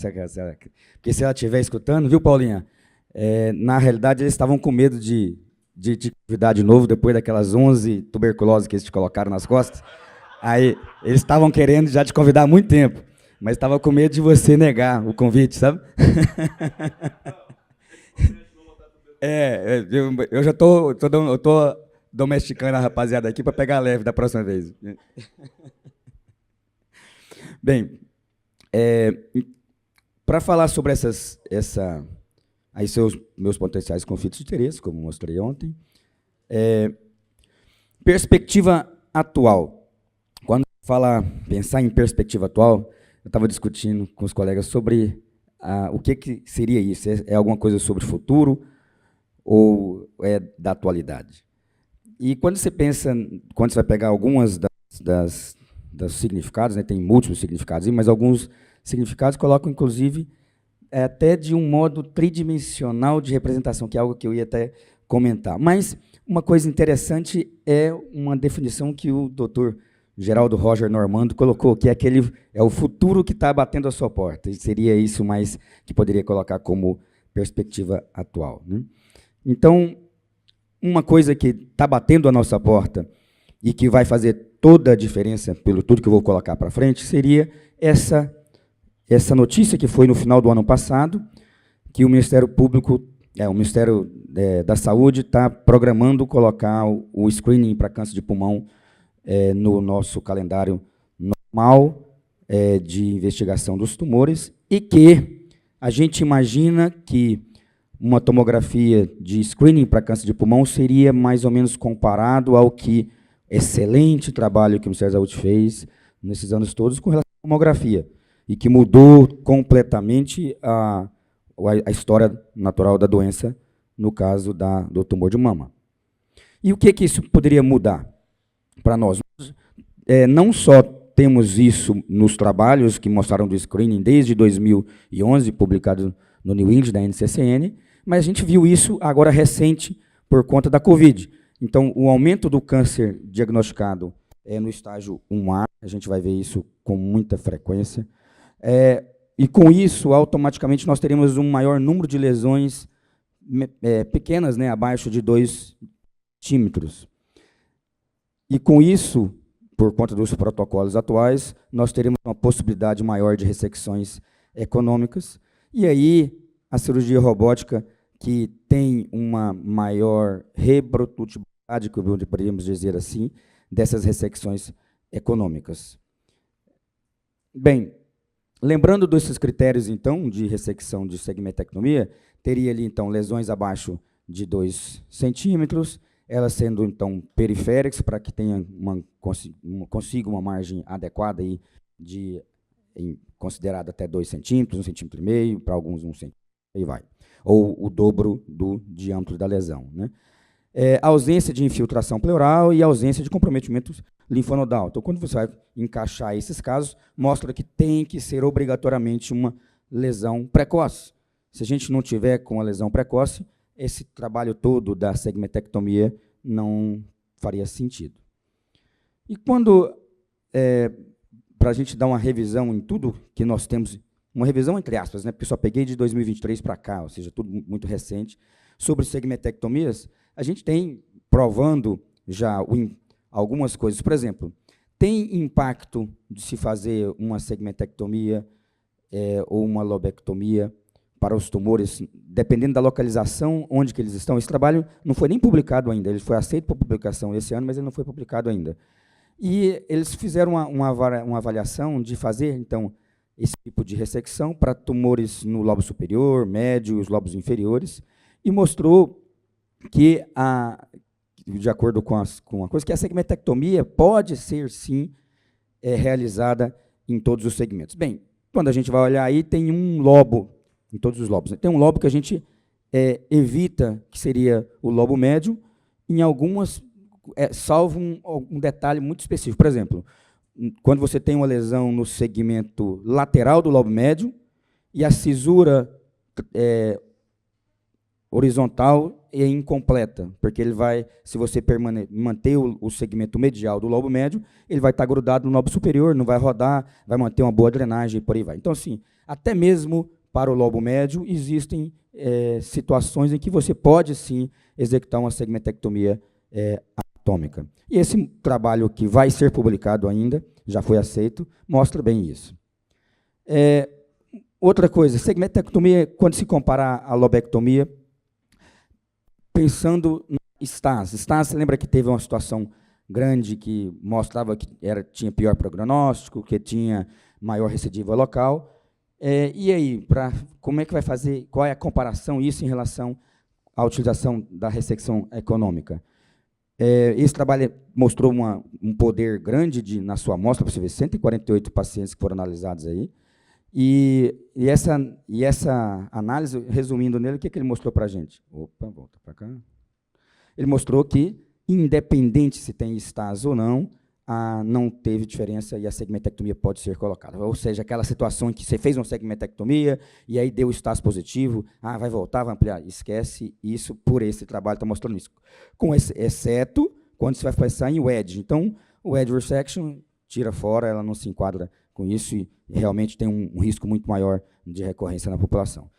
Porque se ela estiver escutando, viu, Paulinha? Na realidade, eles estavam com medo de convidar de novo, depois daquelas 11 tuberculoses que eles te colocaram nas costas. Aí, eles estavam querendo já te convidar há muito tempo, mas estava com medo de você negar o convite, sabe? Eu já tô domesticando a rapaziada aqui para pegar leve da próxima vez. Bem, para falar sobre aí meus potenciais conflitos de interesse, como mostrei ontem, perspectiva atual. Quando pensar em perspectiva atual, eu estava discutindo com os colegas sobre o que seria isso. É alguma coisa sobre o futuro ou é da atualidade? E quando você vai pegar algumas dos significados, né, tem múltiplos significados, mas alguns significados colocam, inclusive, até de um modo tridimensional de representação, que é algo que eu ia até comentar. Mas uma coisa interessante é uma definição que o doutor Geraldo Roger Normando colocou, que é o futuro que está batendo a sua porta. E seria isso mais que poderia colocar como perspectiva atual, né? Então, uma coisa que está batendo a nossa porta e que vai fazer toda a diferença, pelo tudo que eu vou colocar para frente, seria essa notícia que foi no final do ano passado, que o Ministério Público, o Ministério da Saúde está programando colocar o screening para câncer de pulmão no nosso calendário normal de investigação dos tumores, e que a gente imagina que uma tomografia de screening para câncer de pulmão seria mais ou menos comparado ao excelente trabalho que o Ministério da Saúde fez nesses anos todos com relação à tomografia, e que mudou completamente a história natural da doença, no caso do tumor de mama. E o que isso poderia mudar para nós? Não só temos isso nos trabalhos que mostraram do screening desde 2011, publicado no New England, da NCCN, mas a gente viu isso agora recente por conta da Covid. Então, o aumento do câncer diagnosticado no estágio 1A, a gente vai ver isso com muita frequência, e com isso, automaticamente, nós teremos um maior número de lesões pequenas, né, abaixo de 2 centímetros. E com isso, por conta dos protocolos atuais, nós teremos uma possibilidade maior de ressecções econômicas, e aí a cirurgia robótica, que tem uma maior reprodutibilidade, que poderíamos dizer assim, dessas ressecções econômicas. Bem, lembrando desses critérios, então, de ressecção de segmentectomia, teria ali, então, lesões abaixo de 2 centímetros, elas sendo, então, periféricas, para que tenha consiga uma margem adequada aí considerada até 2 centímetros, 1,5 centímetros, para alguns 1 centímetro, aí vai. Ou o dobro do diâmetro da lesão, né? Ausência de infiltração pleural e ausência de comprometimento linfonodal. Então, quando você vai encaixar esses casos, mostra que tem que ser obrigatoriamente uma lesão precoce. Se a gente não tiver com a lesão precoce, esse trabalho todo da segmentectomia não faria sentido. E quando, para a gente dar uma revisão em tudo que nós temos, uma revisão entre aspas, né, porque só peguei de 2023 para cá, ou seja, tudo muito recente, sobre segmentectomias, a gente tem provando já algumas coisas. Por exemplo, tem impacto de se fazer uma segmentectomia ou uma lobectomia para os tumores, dependendo da localização onde que eles estão. Esse trabalho não foi nem publicado ainda, ele foi aceito para publicação esse ano, mas ele não foi publicado ainda. E eles fizeram uma avaliação de fazer, então, esse tipo de ressecção para tumores no lobo superior, médio e os lobos inferiores, e mostrou que, de acordo com a coisa, que a segmentectomia pode ser, sim, realizada em todos os segmentos. Bem, quando a gente vai olhar aí, tem um lobo, em todos os lobos, né? Tem um lobo que a gente evita, que seria o lobo médio, em algumas, salvo um detalhe muito específico. Por exemplo, quando você tem uma lesão no segmento lateral do lobo médio e a cisura horizontal é incompleta, porque ele vai, se você manter o segmento medial do lobo médio, ele vai estar grudado no lobo superior, não vai rodar, vai manter uma boa drenagem e por aí vai. Então, assim, até mesmo para o lobo médio, existem situações em que você pode, sim, executar uma segmentectomia anatômica. E esse trabalho que vai ser publicado ainda, já foi aceito, mostra bem isso. Outra coisa, segmentectomia, quando se compara à lobectomia, pensando no STAS. STAS, você lembra que teve uma situação grande que mostrava que tinha pior prognóstico, que tinha maior recidiva local. E aí, como é que vai fazer, qual é a comparação isso em relação à utilização da ressecção econômica? Esse trabalho mostrou um poder grande na sua amostra, para você ver, 148 pacientes que foram analisados aí. E essa análise, resumindo nele, o que ele mostrou para a gente? Opa, volta para cá. Ele mostrou que, independente se tem STAS ou não teve diferença e a segmentectomia pode ser colocada. Ou seja, aquela situação em que você fez uma segmentectomia e aí deu STAS positivo, vai voltar, vai ampliar. Esquece isso, por esse trabalho está mostrando isso. Exceto quando você vai pensar em wedge. Então, o wedge resection tira fora, ela não se enquadra com isso e realmente tem um risco muito maior de recorrência na população.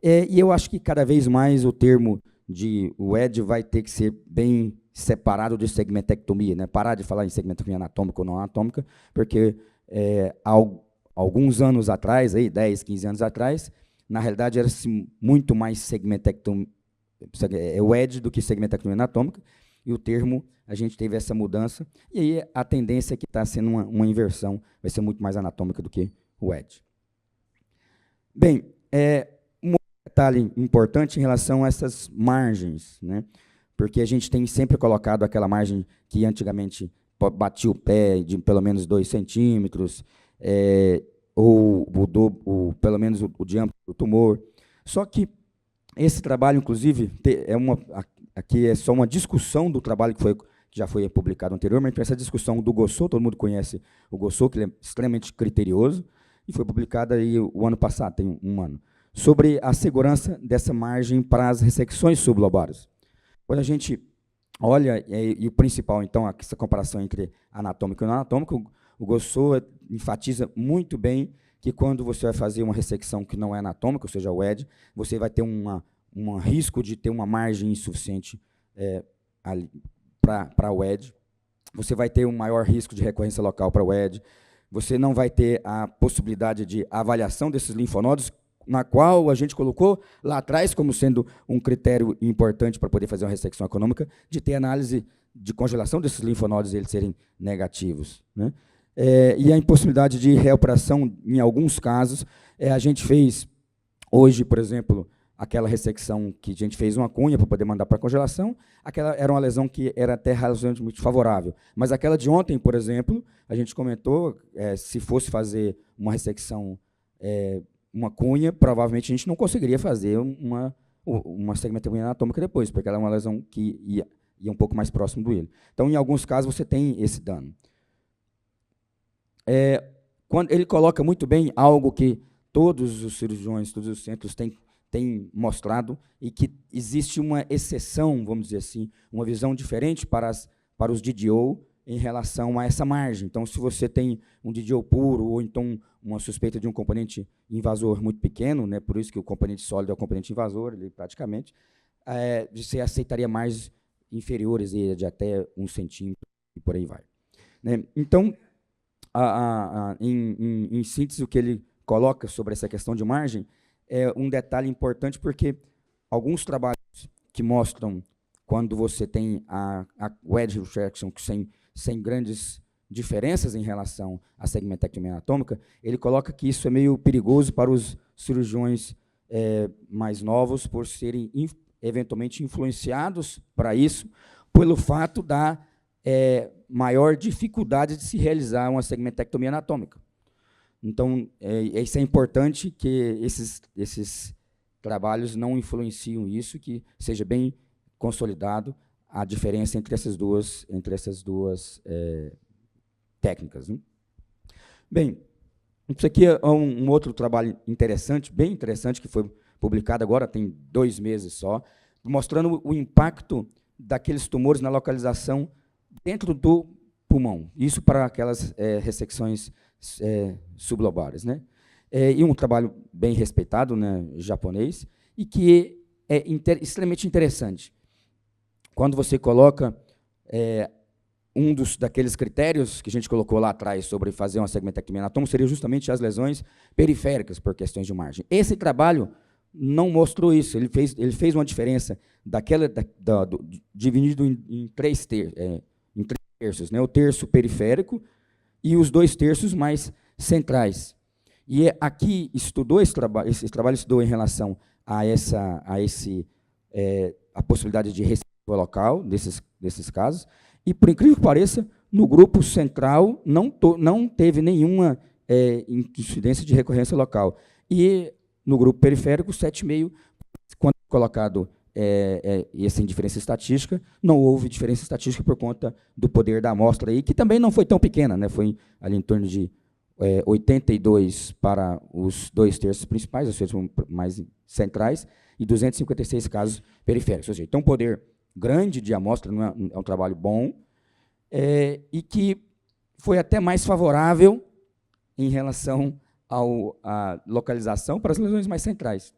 E eu acho que cada vez mais o termo de wedge vai ter que ser bem separado de segmentectomia, né? Parar de falar em segmentectomia anatômica ou não anatômica, porque alguns anos atrás, aí, 10, 15 anos atrás, na realidade era muito mais segmentectomia, wedge do que segmentectomia anatômica, e o termo, a gente teve essa mudança, e aí a tendência é que está sendo uma inversão, vai ser muito mais anatômica do que wedge. Bem, um detalhe importante em relação a essas margens, né? Porque a gente tem sempre colocado aquela margem que antigamente batia o pé de pelo menos 2 centímetros, ou pelo menos o diâmetro do tumor. Só que esse trabalho, inclusive, aqui é só uma discussão do trabalho que já foi publicado anteriormente, essa discussão do Gossot, todo mundo conhece o Gossot, que ele é extremamente criterioso, e foi publicada aí o ano passado, tem um ano, sobre a segurança dessa margem para as ressecções sublobárias. Quando a gente olha, e o principal, então, essa comparação entre anatômico e não anatômico, o Gossot enfatiza muito bem que quando você vai fazer uma ressecção que não é anatômica, ou seja, o wedge, você vai ter um risco de ter uma margem insuficiente para o wedge, você vai ter um maior risco de recorrência local para o wedge, você não vai ter a possibilidade de avaliação desses linfonodos, na qual a gente colocou lá atrás como sendo um critério importante para poder fazer uma ressecção econômica, de ter análise de congelação desses linfonodos e eles serem negativos, né? E a impossibilidade de reoperação, em alguns casos, a gente fez, hoje, por exemplo, aquela ressecção que a gente fez uma cunha para poder mandar para congelação, aquela era uma lesão que era até razoavelmente favorável. Mas aquela de ontem, por exemplo, a gente comentou, se fosse fazer uma ressecção, uma cunha, provavelmente a gente não conseguiria fazer uma segmenectomia anatômica depois, porque ela é uma lesão que ia um pouco mais próximo do hilo. Então, em alguns casos, você tem esse dano. Quando ele coloca muito bem algo que todos os cirurgiões, todos os centros têm mostrado, e que existe uma exceção, vamos dizer assim, uma visão diferente para os DDO em relação a essa margem. Então, se você tem um DDO puro, ou então uma suspeita de um componente invasor muito pequeno, né, por isso que o componente sólido é o componente invasor, ele, praticamente, você aceitaria margens inferiores de até 1 centímetro, e por aí vai, né? Então, em síntese, o que ele coloca sobre essa questão de margem é um detalhe importante, porque alguns trabalhos que mostram quando você tem a wedge resection sem grandes diferenças em relação à segmentectomia anatômica, ele coloca que isso é meio perigoso para os cirurgiões mais novos, por serem eventualmente influenciados para isso, pelo fato da maior dificuldade de se realizar uma segmentectomia anatômica. Então, isso é importante, que esses trabalhos não influenciam isso, que seja bem consolidado a diferença entre essas duas técnicas, né? Bem, isso aqui é um outro trabalho interessante, bem interessante, que foi publicado agora, tem 2 meses só, mostrando o impacto daqueles tumores na localização dentro do pulmão. Isso para aquelas ressecções sublobares, né? E um trabalho bem respeitado, né, japonês, e que é extremamente interessante. Quando você coloca daqueles critérios que a gente colocou lá atrás sobre fazer uma segmentectomia anatômica seria justamente as lesões periféricas por questões de margem. Esse trabalho não mostrou isso. Ele fez uma diferença dividido em três terços, né? O terço periférico e os 2 terços mais centrais. E aqui esse trabalho estudou em relação a a possibilidade de recidiva local desses casos. E, por incrível que pareça, no grupo central não teve nenhuma incidência de recorrência local. E no grupo periférico, 7,5%, quando colocado essa indiferença estatística, não houve diferença estatística por conta do poder da amostra, aí, que também não foi tão pequena, né? Foi ali em torno de 82 para os 2 terços principais, ou seja, mais centrais, e 256 casos periféricos. Ou seja, então, um poder grande de amostra, não é um trabalho bom, e que foi até mais favorável em relação à localização para as lesões mais centrais.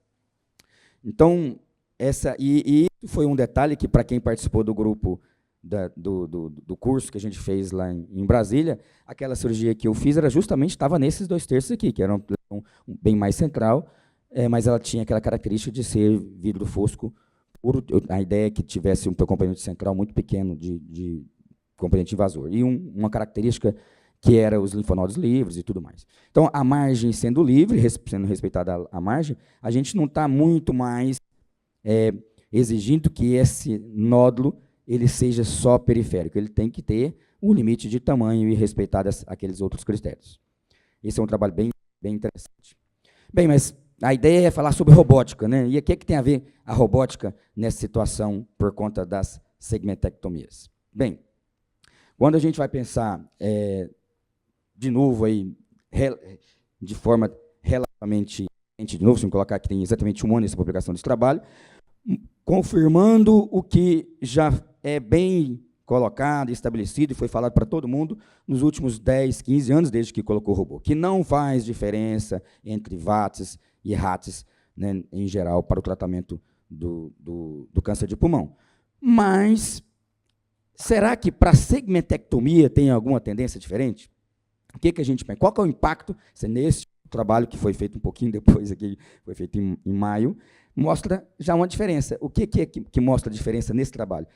Então, e isso foi um detalhe que, para quem participou do grupo do curso que a gente fez lá em Brasília, aquela cirurgia que eu fiz estava nesses 2 terços aqui, que era uma lesão bem mais central, mas ela tinha aquela característica de ser vidro fosco puro. A ideia é que tivesse um componente central muito pequeno de componente invasor. E uma característica que era os linfonodos livres e tudo mais. Então, a margem sendo livre, sendo respeitada a margem, a gente não está muito mais exigindo que esse nódulo ele seja só periférico. Ele tem que ter um limite de tamanho e respeitar aqueles outros critérios. Esse é um trabalho bem interessante. Bem, mas a ideia é falar sobre robótica, né? E o que é que tem a ver a robótica nessa situação por conta das segmentectomias? Bem, quando a gente vai pensar, de novo, aí, de forma relativamente, de novo, se eu colocar que tem exatamente 1 ano essa publicação desse trabalho, confirmando o que já é bem colocado, estabelecido e foi falado para todo mundo nos últimos 10, 15 anos, desde que colocou o robô, que não faz diferença entre VATS e RATS, né, em geral, para o tratamento do câncer de pulmão. Mas, será que para segmentectomia tem alguma tendência diferente? O que a gente pensa? Qual que é o impacto? Nesse trabalho que foi feito um pouquinho depois, aqui, foi feito em maio, mostra já uma diferença. O que mostra a diferença nesse trabalho?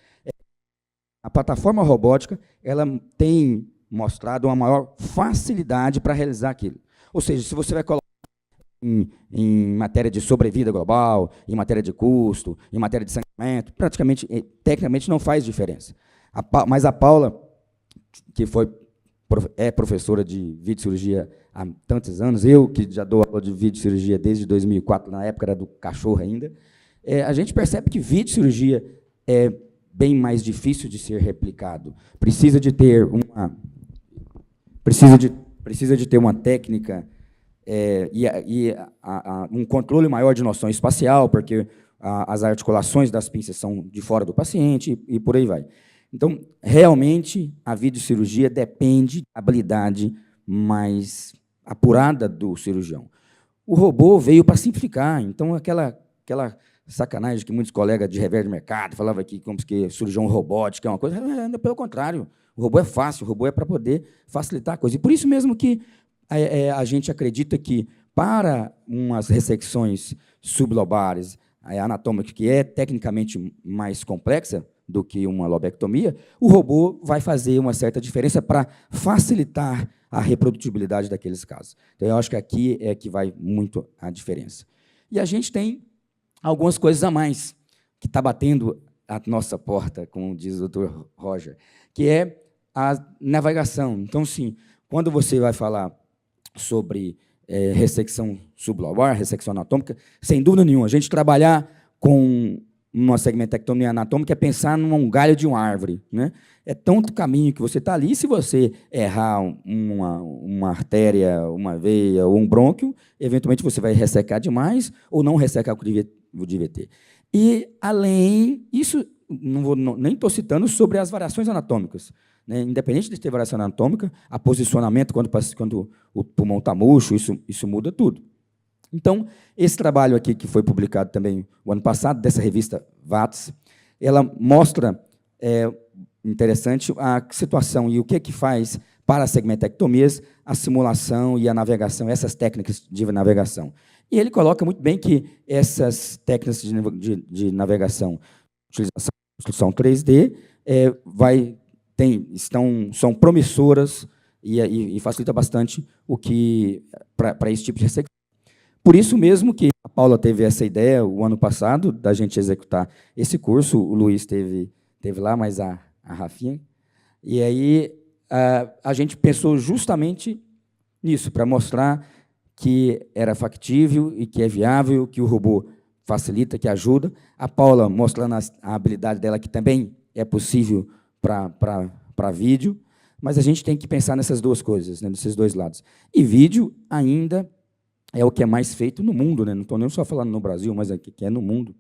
A plataforma robótica ela tem mostrado uma maior facilidade para realizar aquilo. Ou seja, se você vai colocar em matéria de sobrevida global, em matéria de custo, em matéria de sangramento, praticamente, tecnicamente, não faz diferença. Mas a Paula, que é professora de videocirurgia há tantos anos, eu que já dou aula de videocirurgia desde 2004, na época era do cachorro ainda, a gente percebe que videocirurgia é bem mais difícil de ser replicado. Precisa de ter uma técnica um controle maior de noção espacial, porque as articulações das pinças são de fora do paciente e por aí vai. Então, realmente, a videocirurgia depende da habilidade mais apurada do cirurgião. O robô veio para simplificar, então aquela sacanagem que muitos colegas de rever de mercado falavam aqui como que cirurgião robótico é uma coisa, pelo contrário, o robô é fácil, o robô é para poder facilitar a coisa. E por isso mesmo que a gente acredita que para umas ressecções sublobares anatômicas, que é tecnicamente mais complexa do que uma lobectomia, o robô vai fazer uma certa diferença para facilitar a reprodutibilidade daqueles casos. Então, eu acho que aqui é que vai muito a diferença. E a gente tem algumas coisas a mais que está batendo a nossa porta, como diz o Dr. Roger, que é a navegação. Então, sim, quando você vai falar sobre ressecção sublobar, ressecção anatômica, sem dúvida nenhuma, a gente trabalhar com uma segmentectomia anatômica é pensar num galho de uma árvore, né? É tanto caminho que você está ali, se você errar uma artéria, uma veia ou um brônquio, eventualmente você vai ressecar demais ou não ressecar o que devia ter. E, além disso, nem estou citando sobre as variações anatômicas, né? Independente de ter variação anatômica, a posicionamento, quando o pulmão está murcho, isso muda tudo. Então, esse trabalho aqui, que foi publicado também o ano passado, dessa revista VATS, ela mostra interessante a situação e o que é que faz para as segmentectomias a simulação e a navegação, essas técnicas de navegação. E ele coloca muito bem que essas técnicas de navegação, utilização de construção 3D, são promissoras e facilita bastante o que para esse tipo de ressecção. Por isso mesmo que a Paula teve essa ideia o ano passado da gente executar esse curso, o Luiz teve lá, mas a Rafinha, e aí a gente pensou justamente nisso, para mostrar que era factível e que é viável, que o robô facilita, que ajuda. A Paula mostrando a habilidade dela, que também é possível para vídeo, mas a gente tem que pensar nessas duas coisas, né, nesses dois lados. E vídeo ainda é o que é mais feito no mundo, né? Não estou nem só falando no Brasil, mas aqui que é no mundo.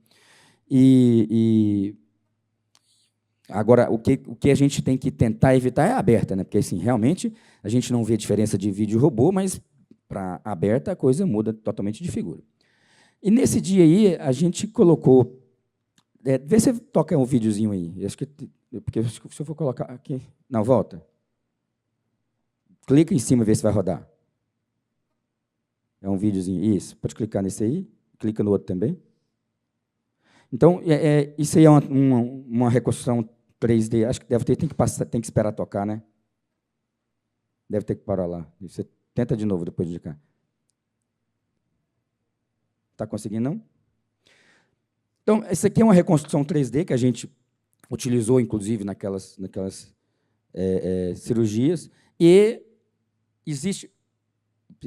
Agora, o que a gente tem que tentar evitar é a aberta, né? Porque, assim, realmente, a gente não vê diferença de vídeo e robô, mas, para aberta, a coisa muda totalmente de figura. E, nesse dia aí, a gente colocou... vê se toca um videozinho aí. Porque se eu for colocar aqui... Não, volta. Clica em cima e vê se vai rodar. É um videozinho. Isso. Pode clicar nesse aí. Clica no outro também. Então, isso aí é uma reconstrução 3D. Acho que tem que esperar tocar, né? Deve ter que parar lá. Você tenta de novo depois de cá. Está conseguindo, não? Então, essa aqui é uma reconstrução 3D que a gente utilizou, inclusive, naquelas cirurgias. E existe...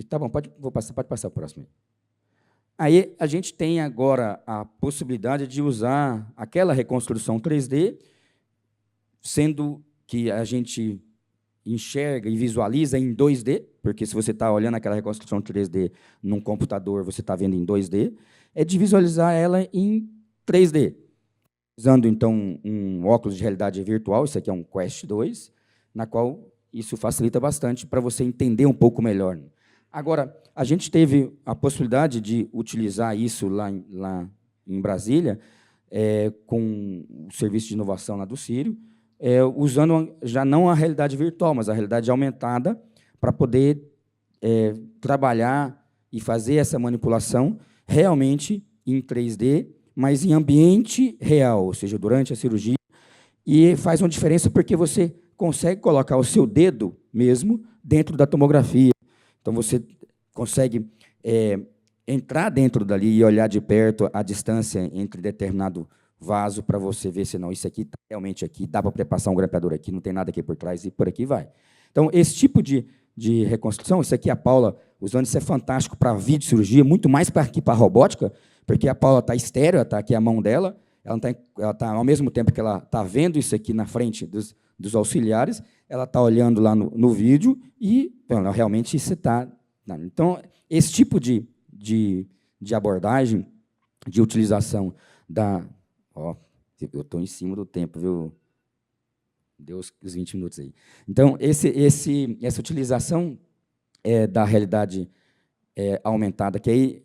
Tá bom, pode passar o próximo. Aí a gente tem agora a possibilidade de usar aquela reconstrução 3D, sendo que a gente enxerga e visualiza em 2D, porque se você está olhando aquela reconstrução 3D num computador, você está vendo em 2D, é de visualizar ela em 3D. Usando, então, um óculos de realidade virtual, isso aqui é um Quest 2, na qual isso facilita bastante para você entender um pouco melhor. Agora, a gente teve a possibilidade de utilizar isso lá em Brasília, com o serviço de inovação lá do Sírio, usando já não a realidade virtual, mas a realidade aumentada, para poder trabalhar e fazer essa manipulação realmente em 3D, mas em ambiente real, ou seja, durante a cirurgia, e faz uma diferença porque você consegue colocar o seu dedo mesmo dentro da tomografia. Então, você consegue entrar dentro dali e olhar de perto a distância entre determinado vaso para você ver se não, isso aqui está realmente aqui, dá para preparar um grampeador aqui, não tem nada aqui por trás, e por aqui vai. Então, esse tipo de reconstrução, isso aqui a Paula usando, isso é fantástico para videocirurgia, muito mais que para robótica, porque a Paula está estéreo, está aqui a mão dela, ela está, ao mesmo tempo que ela está vendo isso aqui na frente dos auxiliares, ela está olhando lá no vídeo e realmente isso está... Então, esse tipo de abordagem, de utilização da... eu estou em cima do tempo, viu? Deu os 20 minutos aí. Então, essa utilização da realidade aumentada, que aí,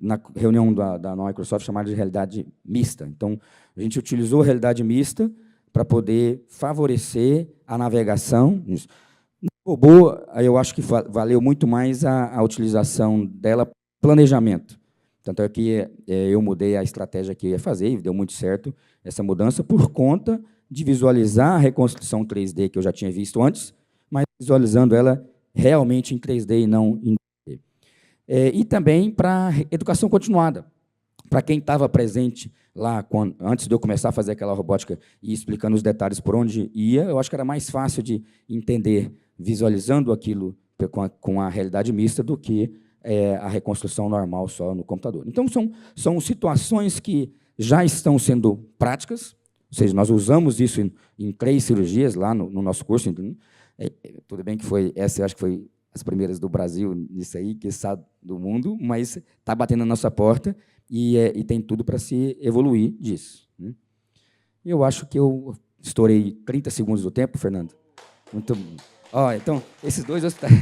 na reunião da Microsoft, chamada de realidade mista. Então, a gente utilizou a realidade mista para poder favorecer a navegação. No robô, eu acho que valeu muito mais a utilização dela planejamento. Tanto é que eu mudei a estratégia que eu ia fazer, e deu muito certo essa mudança, por conta de visualizar a reconstrução 3D que eu já tinha visto antes, mas visualizando ela realmente em 3D e não em 2D. E também para educação continuada. Para quem estava presente lá, antes de eu começar a fazer aquela robótica e explicando os detalhes por onde ia, eu acho que era mais fácil de entender visualizando aquilo com a realidade mista do que a reconstrução normal só no computador. Então, são situações que já estão sendo práticas, ou seja, nós usamos isso em 3 cirurgias lá no nosso curso. Tudo bem que essa eu acho que foi as primeiras do Brasil, nisso aí, que está do mundo, mas está batendo na nossa porta e tem tudo para se evoluir disso. Né? Eu acho que eu estourei 30 segundos do tempo, Fernando. Muito bom. Então, esses dois hospitais...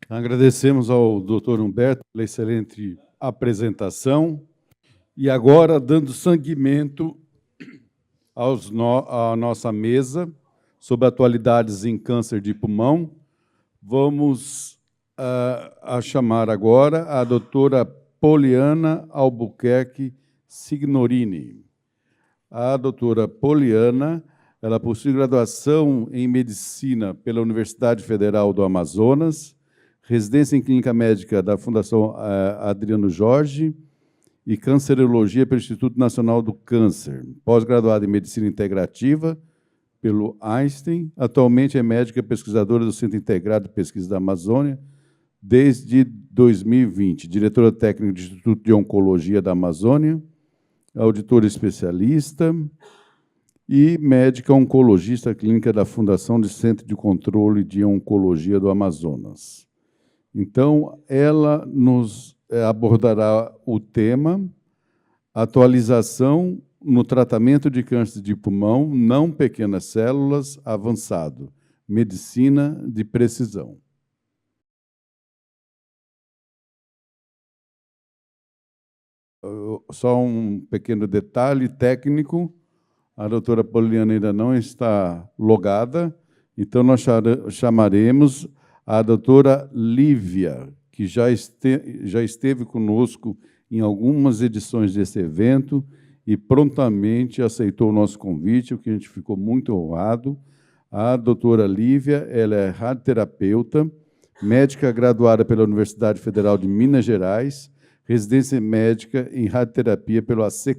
Agradecemos ao Dr. Humberto pela excelente apresentação E agora, dando seguimento à nossa mesa sobre atualidades em câncer de pulmão, vamos a chamar agora a doutora Poliana Albuquerque Signorini. A doutora Poliana, ela possui graduação em Medicina pela Universidade Federal do Amazonas, residência em Clínica Médica da Fundação Adriano Jorge e Cancerologia pelo Instituto Nacional do Câncer, pós-graduada em Medicina Integrativa pelo Einstein, atualmente é médica pesquisadora do Centro Integrado de Pesquisa da Amazônia desde 2020, diretora técnica do Instituto de Oncologia da Amazônia, auditora especialista e médica oncologista clínica da Fundação de Centro de Controle de Oncologia do Amazonas. Então, ela nos abordará o tema atualização no tratamento de câncer de pulmão, não pequenas células, avançado, medicina de precisão. Só um pequeno detalhe técnico, a doutora Poliana ainda não está logada, então nós chamaremos a doutora Lívia, que já esteve conosco em algumas edições desse evento e prontamente aceitou o nosso convite, o que a gente ficou muito honrado. A doutora Lívia, ela é radioterapeuta, médica graduada pela Universidade Federal de Minas Gerais, residência médica em radioterapia pelo AC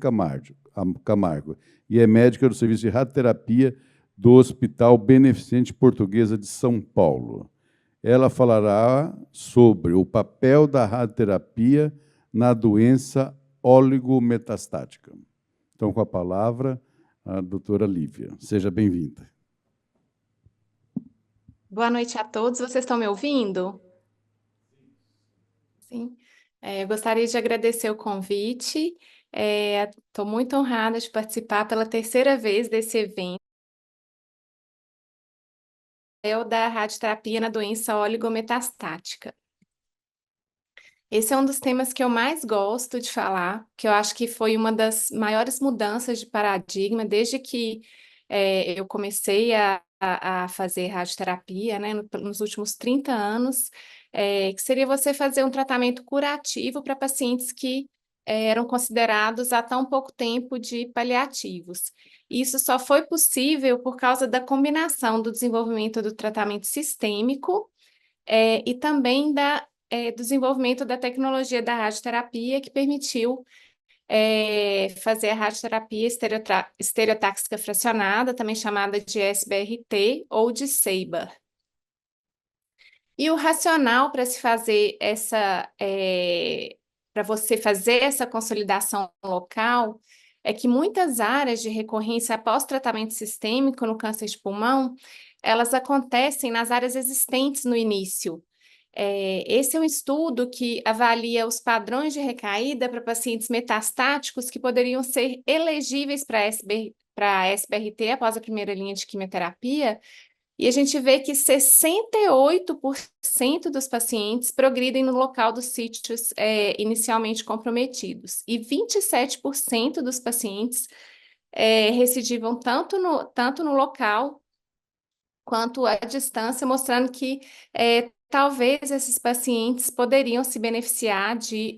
Camargo, e é médica do Serviço de Radioterapia do Hospital Beneficente Portuguesa de São Paulo. Ela falará sobre o papel da radioterapia na doença oligometastática. Então, com a palavra, a doutora Lívia. Seja bem-vinda. Boa noite a todos. Vocês estão me ouvindo? Sim. Eu gostaria de agradecer o convite. Estou muito honrada de participar pela terceira vez desse evento da radioterapia na doença oligometastática. Esse é um dos temas que eu mais gosto de falar, que eu acho que foi uma das maiores mudanças de paradigma desde que eu comecei a fazer radioterapia, né, nos últimos 30 anos, que seria você fazer um tratamento curativo para pacientes que eram considerados há tão pouco tempo de paliativos. Isso só foi possível por causa da combinação do desenvolvimento do tratamento sistêmico e também do desenvolvimento da tecnologia da radioterapia, que permitiu fazer a radioterapia estereotáxica fracionada, também chamada de SBRT ou de SABR. E o racional para se fazer para você fazer essa consolidação local é que muitas áreas de recorrência após tratamento sistêmico no câncer de pulmão, elas acontecem nas áreas existentes no início. Esse é um estudo que avalia os padrões de recaída para pacientes metastáticos que poderiam ser elegíveis para SBRT após a primeira linha de quimioterapia, e a gente vê que 68% dos pacientes progridem no local dos sítios inicialmente comprometidos, e 27% dos pacientes recidivam tanto no local quanto à distância, mostrando que talvez esses pacientes poderiam se beneficiar de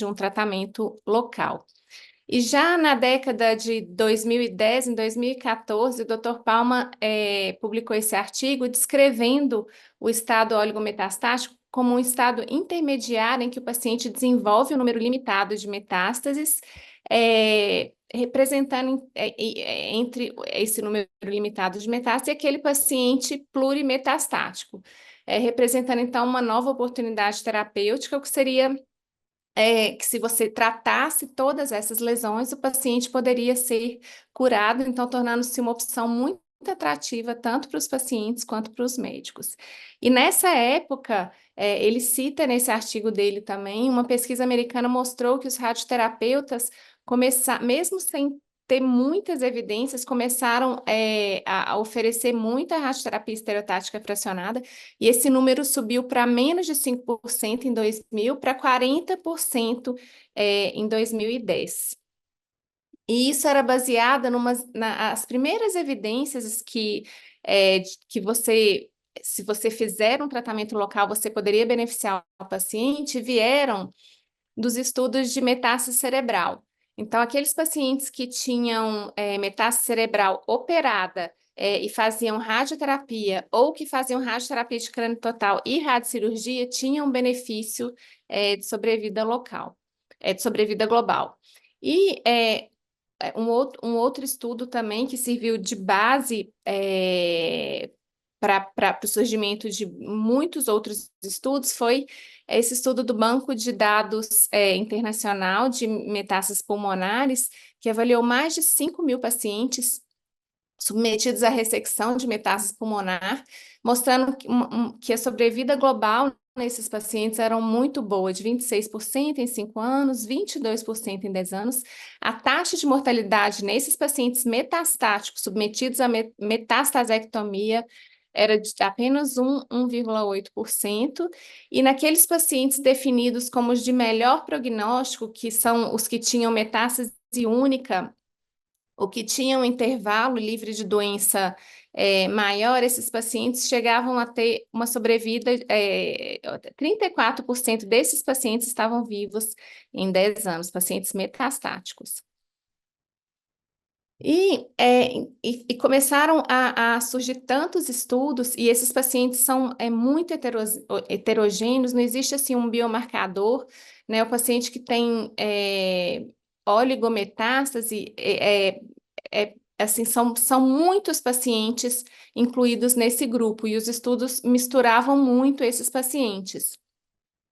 um tratamento local. E já na década de 2010, em 2014, o Dr. Palma publicou esse artigo descrevendo o estado oligometastático como um estado intermediário em que o paciente desenvolve um número limitado de metástases, representando entre esse número limitado de metástases aquele paciente plurimetastático, representando então uma nova oportunidade terapêutica, o que seria que se você tratasse todas essas lesões, o paciente poderia ser curado, então tornando-se uma opção muito atrativa tanto para os pacientes quanto para os médicos. E nessa época, ele cita nesse artigo dele também, uma pesquisa americana mostrou que os radioterapeutas mesmo sem ter muitas evidências, começaram a oferecer muita radioterapia estereotática fracionada, e esse número subiu para menos de 5% em 2000, para 40% em 2010. E isso era baseado nas primeiras evidências que você, se você fizer um tratamento local, você poderia beneficiar o paciente, vieram dos estudos de metástase cerebral. Então, aqueles pacientes que tinham metástase cerebral operada e faziam radioterapia, ou que faziam radioterapia de crânio total e radiocirurgia, tinham benefício de sobrevida local, de sobrevida global. E um outro estudo também que serviu de base para o surgimento de muitos outros estudos foi esse estudo do Banco de Dados Internacional de Metástases Pulmonares, que avaliou mais de 5.000 pacientes submetidos à ressecção de metástase pulmonar, mostrando que a sobrevida global nesses pacientes era muito boa, de 26% em 5 anos, 22% em 10 anos. A taxa de mortalidade nesses pacientes metastáticos submetidos à metastasectomia era de apenas 1,8%, e naqueles pacientes definidos como os de melhor prognóstico, que são os que tinham metástase única, ou que tinham um intervalo livre de doença maior, esses pacientes chegavam a ter uma sobrevida, 34% desses pacientes estavam vivos em 10 anos, pacientes metastáticos. E começaram a surgir tantos estudos, e esses pacientes são muito heterogêneos, não existe assim um biomarcador, né? O paciente que tem oligometástase, assim, são muitos pacientes incluídos nesse grupo, e os estudos misturavam muito esses pacientes,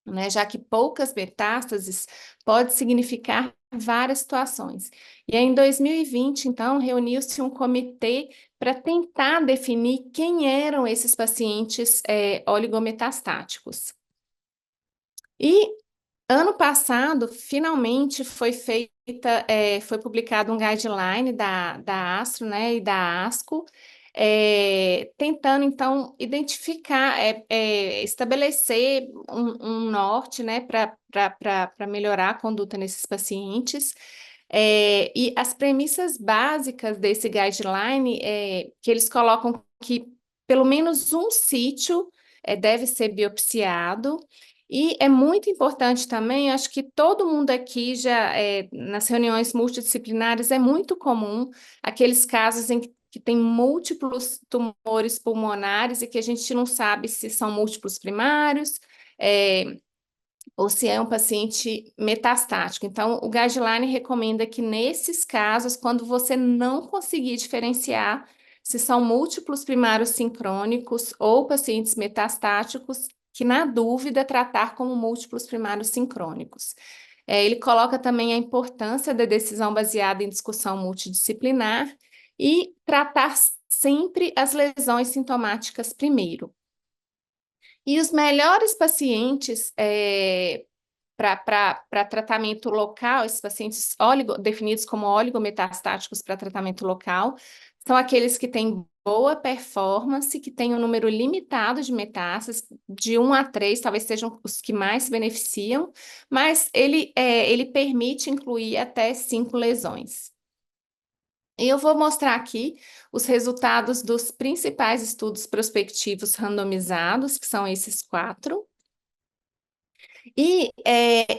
né? Já que poucas metástases pode significar várias situações. E aí, em 2020, então, reuniu-se um comitê para tentar definir quem eram esses pacientes oligometastáticos. E ano passado, finalmente foi publicado um guideline da ASTRO, né, e da ASCO, tentando, então, identificar, estabelecer um norte, né, para melhorar a conduta nesses pacientes. E as premissas básicas desse guideline que eles colocam que pelo menos um sítio deve ser biopsiado. E é muito importante também, acho que todo mundo aqui já, nas reuniões multidisciplinares, é muito comum aqueles casos em que tem múltiplos tumores pulmonares e que a gente não sabe se são múltiplos primários, ou se é um paciente metastático. Então, o guideline recomenda que nesses casos, quando você não conseguir diferenciar se são múltiplos primários sincrônicos ou pacientes metastáticos, que na dúvida tratar como múltiplos primários sincrônicos. Ele coloca também a importância da decisão baseada em discussão multidisciplinar e tratar sempre as lesões sintomáticas primeiro. E os melhores pacientes para tratamento local, esses pacientes definidos como oligometastáticos para tratamento local, são aqueles que têm boa performance, que têm um número limitado de metástases, de 1 a 3, talvez sejam os que mais se beneficiam, mas ele permite incluir até 5 lesões. E eu vou mostrar aqui os resultados dos principais estudos prospectivos randomizados, que são esses 4. E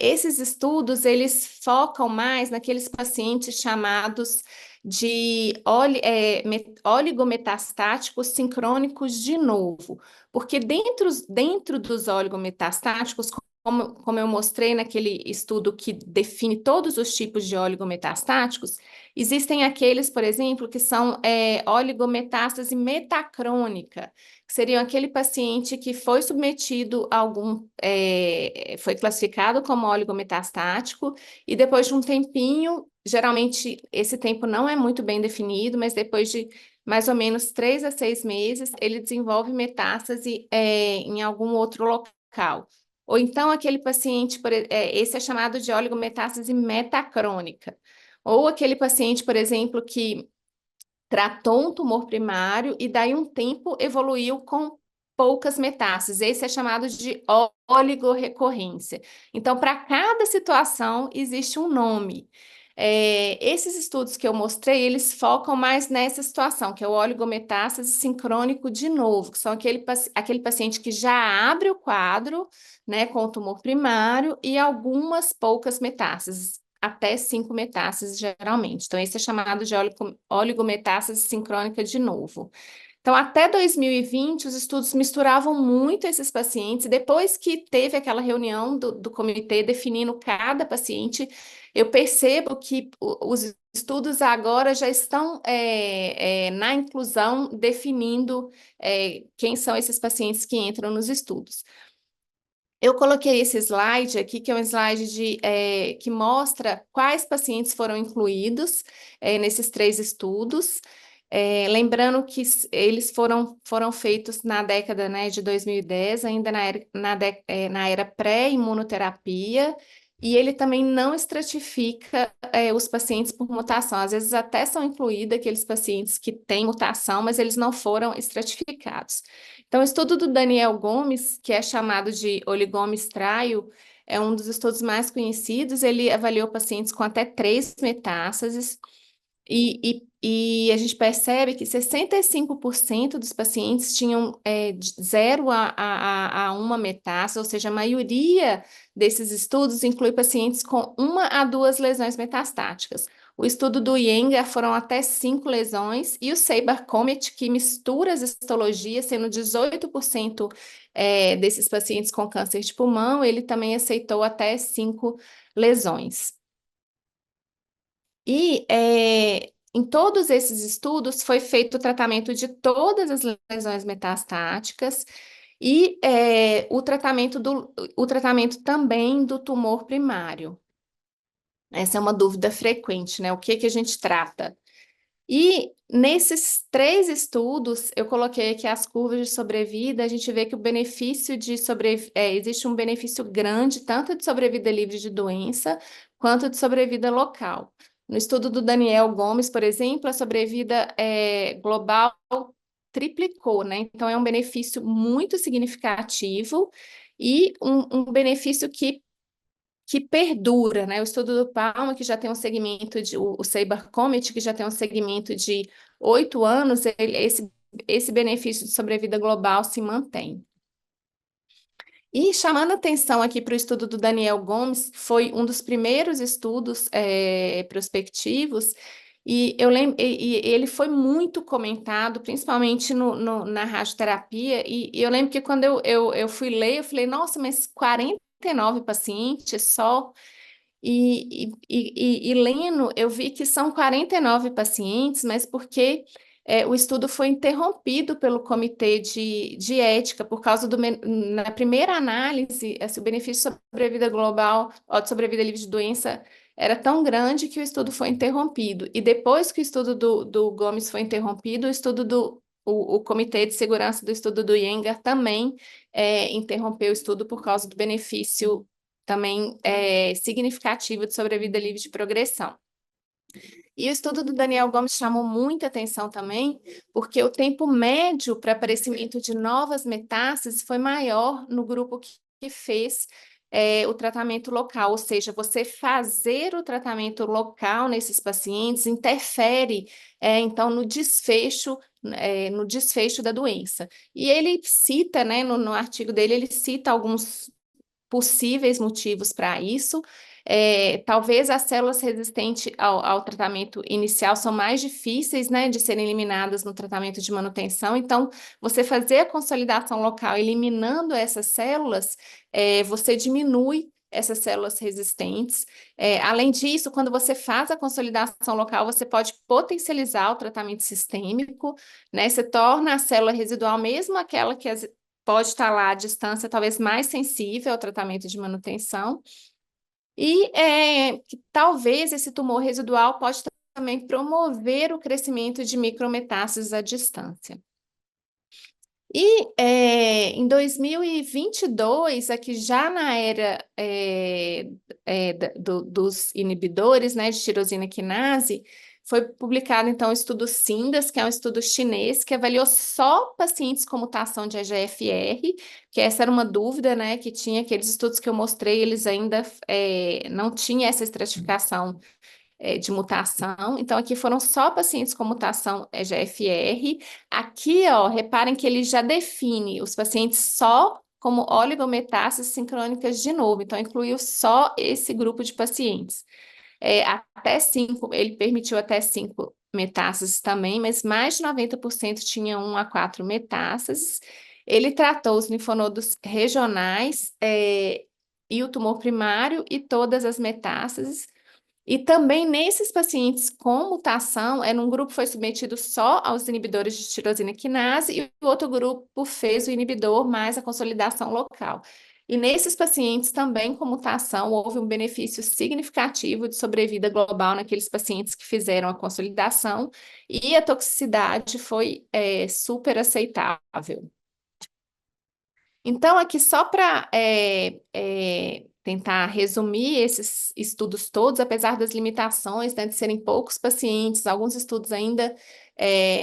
esses estudos, eles focam mais naqueles pacientes chamados de oligometastáticos sincrônicos de novo, porque dentro dos oligometastáticos, como eu mostrei naquele estudo que define todos os tipos de oligometastáticos, existem aqueles, por exemplo, que são oligometástase metacrônica, que seriam aquele paciente que foi submetido a foi classificado como oligometastático, e depois de um tempinho, geralmente esse tempo não é muito bem definido, mas depois de mais ou menos 3 a 6 meses, ele desenvolve metástase em algum outro local. Ou então aquele paciente, esse é chamado de oligometástase metacrônica. Ou aquele paciente, por exemplo, que tratou um tumor primário e daí um tempo evoluiu com poucas metástases. Esse é chamado de oligorrecorrência. Então, para cada situação existe um nome. Esses estudos que eu mostrei, eles focam mais nessa situação, que é o oligometástase sincrônico de novo, que são aquele paciente que já abre o quadro, né, com o tumor primário e algumas poucas metástases, até 5 metástases, geralmente. Então, esse é chamado de oligometástase sincrônica de novo. Então, até 2020, os estudos misturavam muito esses pacientes. Depois que teve aquela reunião do comitê definindo cada paciente, eu percebo que os estudos agora já estão na inclusão definindo quem são esses pacientes que entram nos estudos. Eu coloquei esse slide aqui, que é um slide que mostra quais pacientes foram incluídos nesses 3 estudos. Lembrando que eles foram feitos na década, né, de 2010, ainda na era pré-imunoterapia, e ele também não estratifica os pacientes por mutação. Às vezes até são incluídos aqueles pacientes que têm mutação, mas eles não foram estratificados. Então, o estudo do Daniel Gomes, que é chamado de Oligomes Trial, é um dos estudos mais conhecidos. Ele avaliou pacientes com até 3 metástases, e a gente percebe que 65% dos pacientes tinham de 0 a 1 metástase, ou seja, a maioria desses estudos inclui pacientes com 1 a 2 lesões metastáticas. O estudo do Iyengar foram até 5 lesões, e o Saber-Comet, que mistura as histologias, sendo 18% desses pacientes com câncer de pulmão, ele também aceitou até 5 lesões. E em todos esses estudos foi feito o tratamento de todas as lesões metastáticas e o tratamento também do tumor primário. Essa é uma dúvida frequente, né? O que a gente trata? E nesses 3 estudos, eu coloquei aqui as curvas de sobrevida, a gente vê que o benefício de existe um benefício grande, tanto de sobrevida livre de doença, quanto de sobrevida local. No estudo do Daniel Gomes, por exemplo, a sobrevida global triplicou, né? Então, é um benefício muito significativo e um benefício que perdura, né? O estudo do Palma, que já tem um segmento o Saber-Comet, que já tem um segmento de 8 anos, esse benefício de sobrevida global se mantém. E chamando atenção aqui para o estudo do Daniel Gomes, foi um dos primeiros estudos prospectivos, e ele foi muito comentado, principalmente na radioterapia, e eu lembro que quando eu fui ler, eu falei, nossa, mas 49 pacientes só, e lendo, eu vi que são 49 pacientes, mas porque o estudo foi interrompido pelo comitê de ética, por causa na primeira análise, o benefício de sobrevida global, ou de sobrevida livre de doença, era tão grande que o estudo foi interrompido. E depois que o estudo do Gomes foi interrompido, o Comitê de Segurança do Estudo do Iyengar também interrompeu o estudo por causa do benefício também significativo de sobrevida livre de progressão. E o estudo do Daniel Gomes chamou muita atenção também, porque o tempo médio para aparecimento de novas metástases foi maior no grupo que fez o tratamento local, ou seja, você fazer o tratamento local nesses pacientes interfere, então, no desfecho da doença. E ele cita, né, no artigo dele, ele cita alguns possíveis motivos para isso. Talvez as células resistentes ao tratamento inicial são mais difíceis, né, de serem eliminadas no tratamento de manutenção. Então, você fazer a consolidação local eliminando essas células, você diminui essas células resistentes. Além disso, quando você faz a consolidação local, você pode potencializar o tratamento sistêmico, né? Você torna a célula residual, mesmo aquela que pode estar lá à distância, talvez mais sensível ao tratamento de manutenção. E que talvez esse tumor residual pode também promover o crescimento de micrometástases à distância. E em 2022, aqui já na era dos inibidores, né, de tirosina quinase, foi publicado então o estudo SINDAS, que é um estudo chinês que avaliou só pacientes com mutação de EGFR, que essa era uma dúvida, né, que tinha aqueles estudos que eu mostrei, eles ainda não tinham essa estratificação de mutação. Então, aqui foram só pacientes com mutação EGFR. Aqui, ó, reparem que ele já define os pacientes só como oligometástases sincrônicas de novo. Então, incluiu só esse grupo de pacientes. Até 5, ele permitiu até 5 metástases também, mas mais de 90% tinha 1 a 4 metástases. Ele tratou os linfonodos regionais e o tumor primário e todas as metástases. E também nesses pacientes com mutação, um grupo foi submetido só aos inibidores de tirosina quinase e o outro grupo fez o inibidor mais a consolidação local. E nesses pacientes também com mutação, houve um benefício significativo de sobrevida global naqueles pacientes que fizeram a consolidação e a toxicidade foi super aceitável. Então, aqui só para tentar resumir esses estudos todos, apesar das limitações, né, de serem poucos pacientes, alguns estudos ainda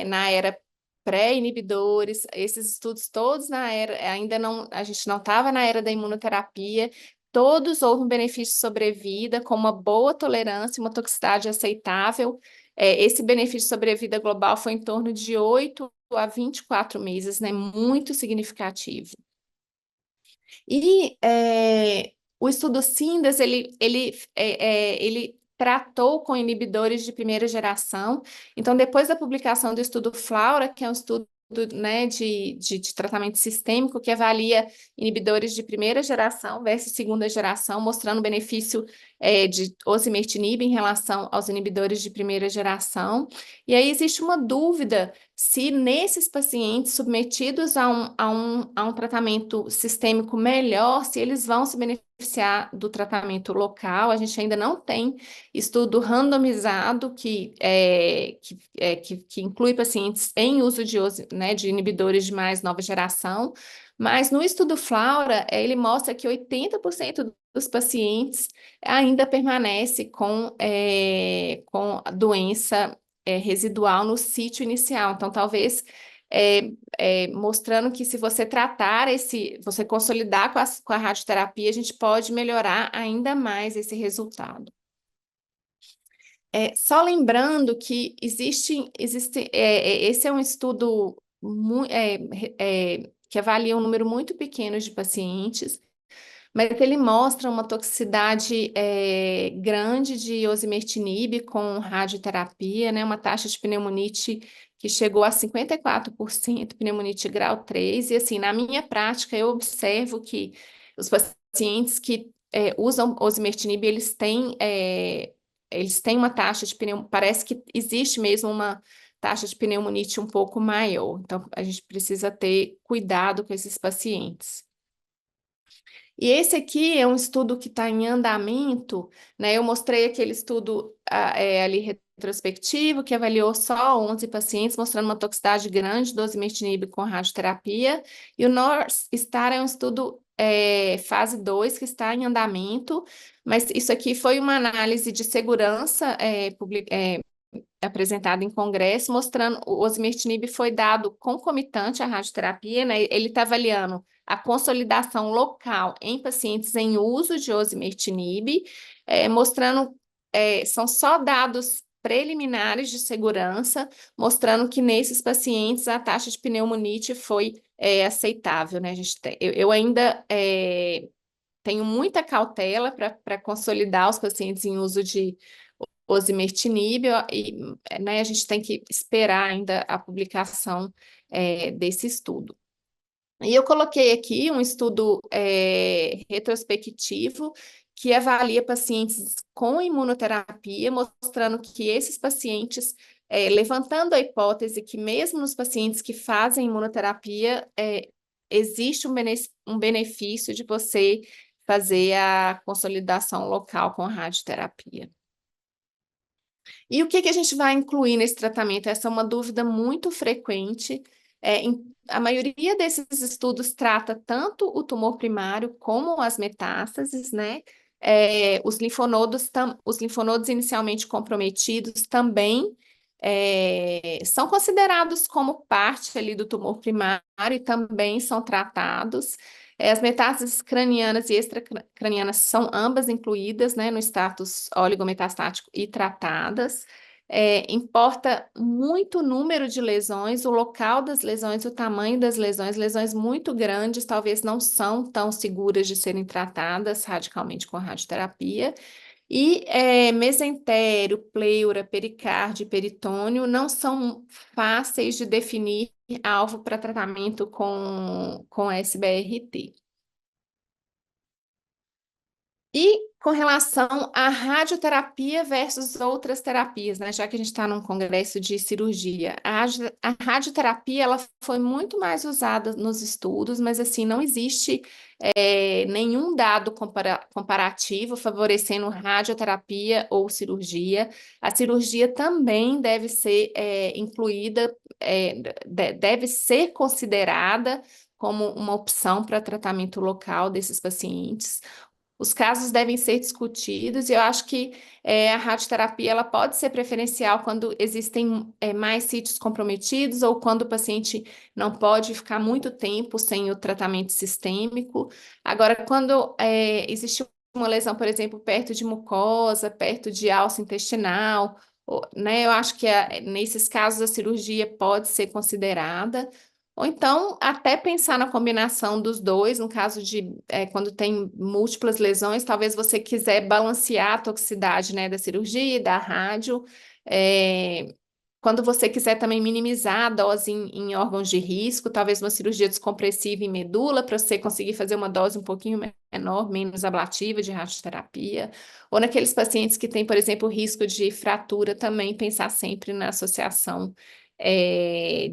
na era pré-inibidores, esses estudos todos na era, ainda não, a gente não estava na era da imunoterapia, todos houve um benefício de sobrevida, com uma boa tolerância, uma toxicidade aceitável. Esse benefício de sobrevida global foi em torno de 8 a 24 meses, né, muito significativo. E o estudo SINDAS, ele tratou com inibidores de primeira geração. Então, depois da publicação do estudo FLAURA, que é um estudo, né, de tratamento sistêmico, que avalia inibidores de primeira geração versus segunda geração, mostrando o benefício de osimertinib em relação aos inibidores de primeira geração. E aí existe uma dúvida se nesses pacientes submetidos a um tratamento sistêmico melhor, se eles vão se beneficiar do tratamento local. A gente ainda não tem estudo randomizado que inclui pacientes em uso de inibidores de mais nova geração, mas no estudo FLAURA, ele mostra que 80% dos pacientes ainda permanece com a doença residual no sítio inicial. Então, talvez mostrando que se você tratar você consolidar com a radioterapia, a gente pode melhorar ainda mais esse resultado. Só lembrando que esse é um estudo que avalia um número muito pequeno de pacientes, mas ele mostra uma toxicidade grande de osimertinib com radioterapia, né? Uma taxa de pneumonite que chegou a 54%, pneumonite grau 3, e assim, na minha prática, eu observo que os pacientes que usam osimertinib, eles têm uma taxa de pneumonite, parece que existe mesmo uma taxa de pneumonite um pouco maior, então a gente precisa ter cuidado com esses pacientes. E esse aqui é um estudo que está em andamento, né? Eu mostrei aquele estudo ali retrospectivo, que avaliou só 11 pacientes, mostrando uma toxicidade grande do osimertinib com radioterapia, e o North Star é um estudo fase 2, que está em andamento, mas isso aqui foi uma análise de segurança apresentada em congresso, mostrando o osimertinib foi dado concomitante à radioterapia, né? Ele está avaliando a consolidação local em pacientes em uso de osimertinib, mostrando, são só dados preliminares de segurança, mostrando que nesses pacientes a taxa de pneumonite foi aceitável, né? Eu ainda tenho muita cautela para consolidar os pacientes em uso de osimertinib, né, a gente tem que esperar ainda a publicação desse estudo. E eu coloquei aqui um estudo retrospectivo que avalia pacientes com imunoterapia, mostrando que esses pacientes, levantando a hipótese que mesmo nos pacientes que fazem imunoterapia, existe um benefício de você fazer a consolidação local com a radioterapia. E o que a gente vai incluir nesse tratamento? Essa é uma dúvida muito frequente, A maioria desses estudos trata tanto o tumor primário como as metástases, né? Os linfonodos inicialmente comprometidos também são considerados como parte ali do tumor primário e também são tratados. As metástases cranianas e extracranianas são ambas incluídas, né, no status oligometastático e tratadas. Importa muito o número de lesões, o local das lesões, o tamanho das lesões. Lesões muito grandes talvez não são tão seguras de serem tratadas radicalmente com radioterapia. E mesentério, pleura, pericárdio e peritônio não são fáceis de definir alvo para tratamento com SBRT. E com relação à radioterapia versus outras terapias, né? Já que a gente está num congresso de cirurgia, a radioterapia ela foi muito mais usada nos estudos, mas assim, não existe nenhum dado comparativo favorecendo radioterapia ou cirurgia. A cirurgia também deve ser incluída, deve ser considerada como uma opção para tratamento local desses pacientes. Os casos devem ser discutidos e eu acho que a radioterapia ela pode ser preferencial quando existem mais sítios comprometidos ou quando o paciente não pode ficar muito tempo sem o tratamento sistêmico. Agora, quando existe uma lesão, por exemplo, perto de mucosa, perto de alça intestinal, né, eu acho que nesses casos a cirurgia pode ser considerada. Ou então, até pensar na combinação dos dois, no caso de quando tem múltiplas lesões, talvez você quiser balancear a toxicidade, né, da cirurgia e da rádio. Quando você quiser também minimizar a dose em órgãos de risco, talvez uma cirurgia descompressiva em medula, para você conseguir fazer uma dose um pouquinho menor, menos ablativa de radioterapia. Ou naqueles pacientes que têm, por exemplo, risco de fratura, também pensar sempre na associação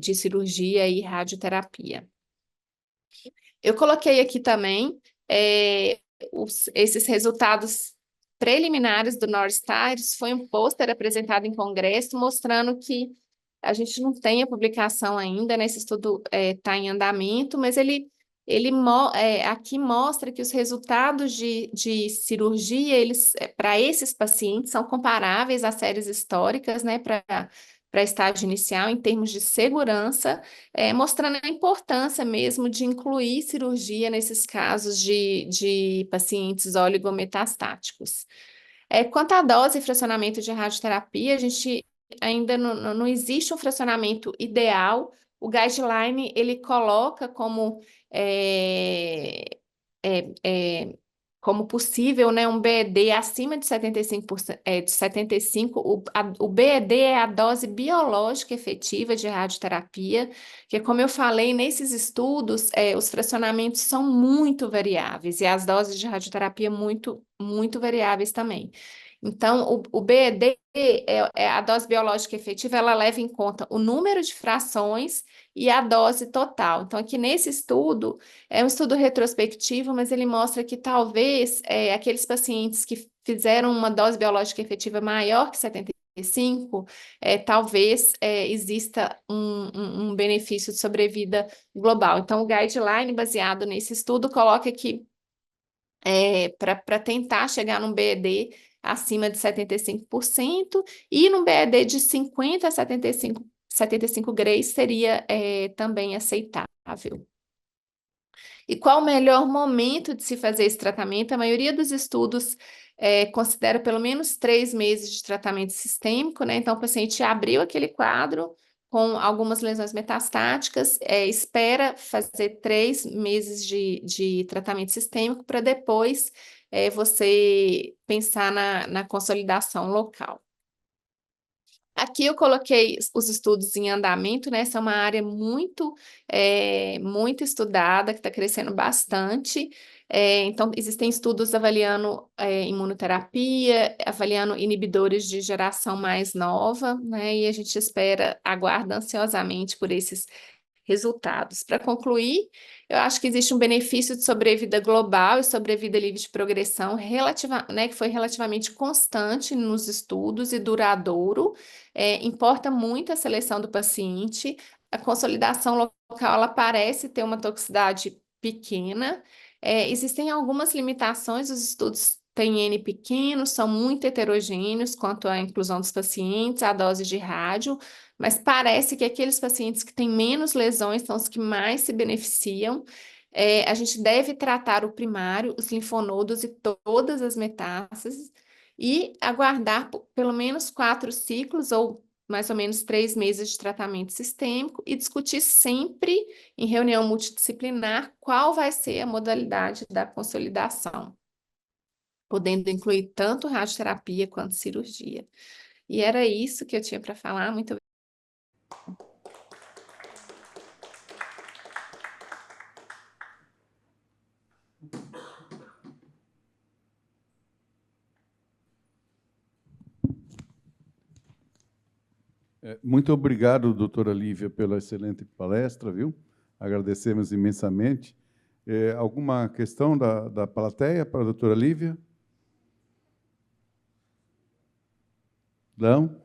de cirurgia e radioterapia. Eu coloquei aqui também esses resultados preliminares do North Star. Isso foi um pôster apresentado em congresso, mostrando que a gente não tem a publicação ainda, né? Esse estudo está em andamento, mas ele aqui mostra que os resultados de cirurgia, para esses pacientes, são comparáveis às séries históricas, né? Para estágio inicial, em termos de segurança, mostrando a importância mesmo de incluir cirurgia nesses casos de pacientes oligometastáticos. Quanto à dose e fracionamento de radioterapia, a gente ainda não existe um fracionamento ideal. O guideline, ele coloca como como possível, né, um BED acima de 75%, de 75, o BED é a dose biológica efetiva de radioterapia, que como eu falei, nesses estudos, os fracionamentos são muito variáveis e as doses de radioterapia muito, muito variáveis também. Então, o BED, a dose biológica efetiva, ela leva em conta o número de frações e a dose total. Então, aqui nesse estudo, é um estudo retrospectivo, mas ele mostra que talvez aqueles pacientes que fizeram uma dose biológica efetiva maior que 75, talvez exista um benefício de sobrevida global. Então, o guideline baseado nesse estudo coloca que para tentar chegar num BED acima de 75% e num BED de 50 a 75 grays seria também aceitável. E qual o melhor momento de se fazer esse tratamento? A maioria dos estudos considera pelo menos 3 meses de tratamento sistêmico, né? Então, o paciente abriu aquele quadro com algumas lesões metastáticas, espera fazer 3 meses de tratamento sistêmico para depois você pensar na consolidação local. Aqui eu coloquei os estudos em andamento, né? Essa é uma área muito estudada, que está crescendo bastante. Então, existem estudos avaliando imunoterapia, avaliando inibidores de geração mais nova, né? E a gente aguarda ansiosamente por esses resultados. Para concluir, eu acho que existe um benefício de sobrevida global e sobrevida livre de progressão né, que foi relativamente constante nos estudos e duradouro. Importa muito a seleção do paciente. a consolidação local ela parece ter uma toxicidade pequena. Existem algumas limitações, os estudos têm N pequenos, são muito heterogêneos quanto à inclusão dos pacientes, a dose de rádio, mas parece que aqueles pacientes que têm menos lesões são os que mais se beneficiam. A gente deve tratar o primário, os linfonodos e todas as metástases, e aguardar pelo menos 4 ciclos ou mais ou menos 3 meses de tratamento sistêmico e discutir sempre em reunião multidisciplinar qual vai ser a modalidade da consolidação, podendo incluir tanto radioterapia quanto cirurgia. E era isso que eu tinha para falar. Muito obrigada. Muito obrigado, doutora Lívia, pela excelente palestra, viu? Agradecemos imensamente. Alguma questão da plateia para a doutora Lívia? Não?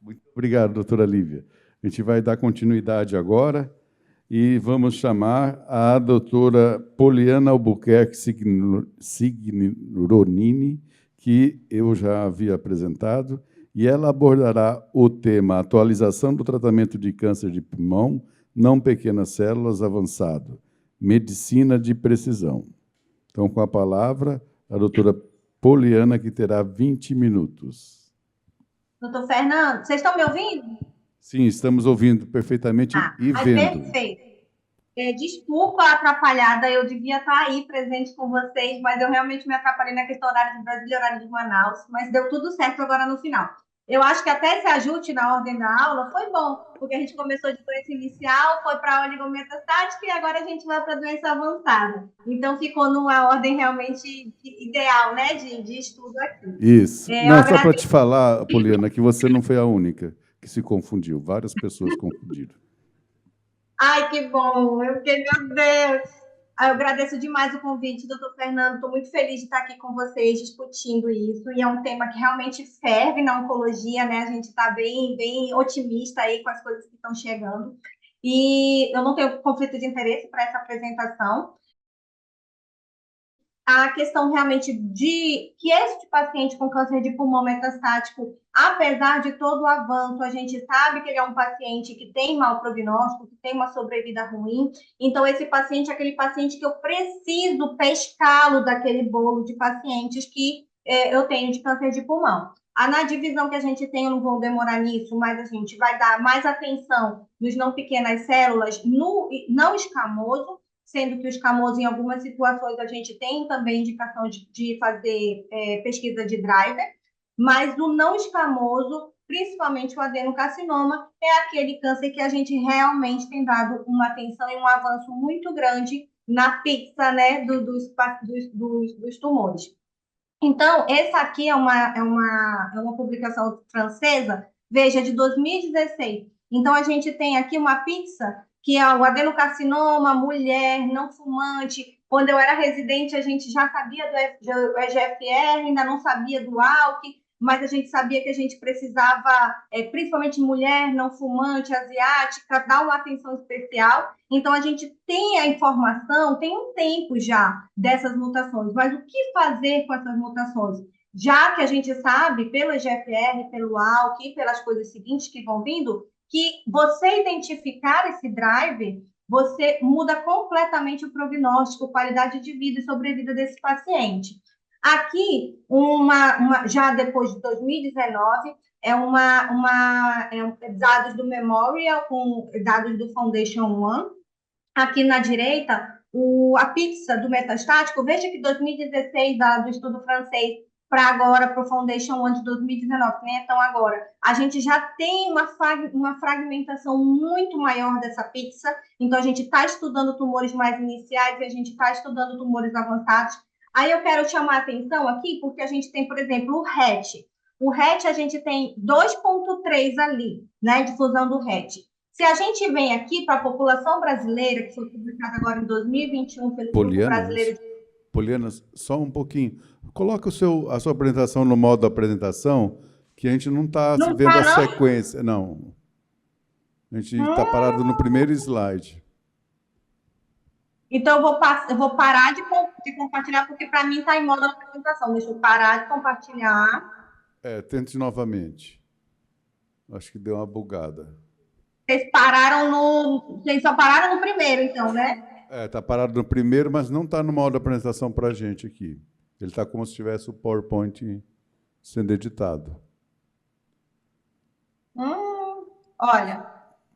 Muito obrigado, doutora Lívia. A gente vai dar continuidade agora e vamos chamar a doutora Poliana Albuquerque Signoronini, que eu já havia apresentado, e ela abordará o tema atualização do tratamento de câncer de pulmão, não pequenas células avançado, medicina de precisão. Então, com a palavra, a doutora Poliana, que terá 20 minutos. Doutor Fernando, vocês estão me ouvindo? Sim, estamos ouvindo perfeitamente e vendo. Perfeito. Desculpa a atrapalhada, eu devia estar aí presente com vocês, mas eu realmente me atrapalhei na questão horário de Brasília e horário de Manaus, mas deu tudo certo agora no final. Eu acho que até esse ajuste na ordem da aula foi bom, porque a gente começou de doença inicial, foi para a oligometastática e agora a gente vai para a doença avançada. Então, ficou numa ordem realmente ideal, né, de estudo aqui. Isso. Não, só para te falar, Poliana, que você não foi a única que se confundiu. Várias pessoas confundiram. Ai, que bom! Eu fiquei, meu Deus! Eu agradeço demais o convite, doutor Fernando. Estou muito feliz de estar aqui com vocês discutindo isso. E é um tema que realmente ferve na oncologia, né? A gente está bem otimista aí com as coisas que estão chegando. E eu não tenho conflito de interesse para essa apresentação. A questão realmente de que este paciente com câncer de pulmão metastático, apesar de todo o avanço, a gente sabe que ele é um paciente que tem mau prognóstico, que tem uma sobrevida ruim. Então, esse paciente é aquele paciente que eu preciso pescá-lo daquele bolo de pacientes que eu tenho de câncer de pulmão. Na divisão que a gente tem, eu não vou demorar nisso, mas a gente vai dar mais atenção nos não pequenas células, no não escamoso, sendo que o escamoso, em algumas situações, a gente tem também indicação de fazer pesquisa de driver, mas o não escamoso, principalmente o adenocarcinoma, é aquele câncer que a gente realmente tem dado uma atenção e um avanço muito grande na pizza, né, dos tumores. Então, essa aqui é uma publicação francesa, veja, de 2016. Então, a gente tem aqui uma pizza que é o adenocarcinoma, mulher, não fumante. Quando eu era residente, a gente já sabia do EGFR, ainda não sabia do ALK, mas a gente sabia que a gente precisava, principalmente mulher, não fumante, asiática, dar uma atenção especial. Então, a gente tem a informação, tem um tempo já dessas mutações, mas o que fazer com essas mutações? Já que a gente sabe, pelo EGFR, pelo ALK e pelas coisas seguintes que vão vindo, que você identificar esse driver, você muda completamente o prognóstico, qualidade de vida e sobrevida desse paciente. Aqui, já depois de 2019, dados do Memorial com dados do Foundation One. Aqui na direita, a pizza do metastático, veja que 2016, do estudo francês, para agora, para o Foundation One de 2019, que nem é tão agora, a gente já tem uma fragmentação muito maior dessa pizza, então a gente está estudando tumores mais iniciais e a gente está estudando tumores avançados. Aí eu quero chamar a atenção aqui, porque a gente tem, por exemplo, o RET. O RET, a gente tem 2,3 ali, né, de fusão do RET. Se a gente vem aqui para a população brasileira, que foi publicada agora em 2021 pelo Grupo Brasileiro de... Poliana, só um pouquinho. Coloca a sua apresentação no modo apresentação, que a gente não está vendo a sequência. Não. A gente está parado no primeiro slide. Então, eu vou parar de compartilhar, porque para mim está em modo apresentação. Deixa eu parar de compartilhar. Tente novamente. Acho que deu uma bugada. Vocês só pararam no primeiro, então, né? Está parado no primeiro, mas não está no modo apresentação para a gente aqui. Ele está como se tivesse o PowerPoint sendo editado. Olha,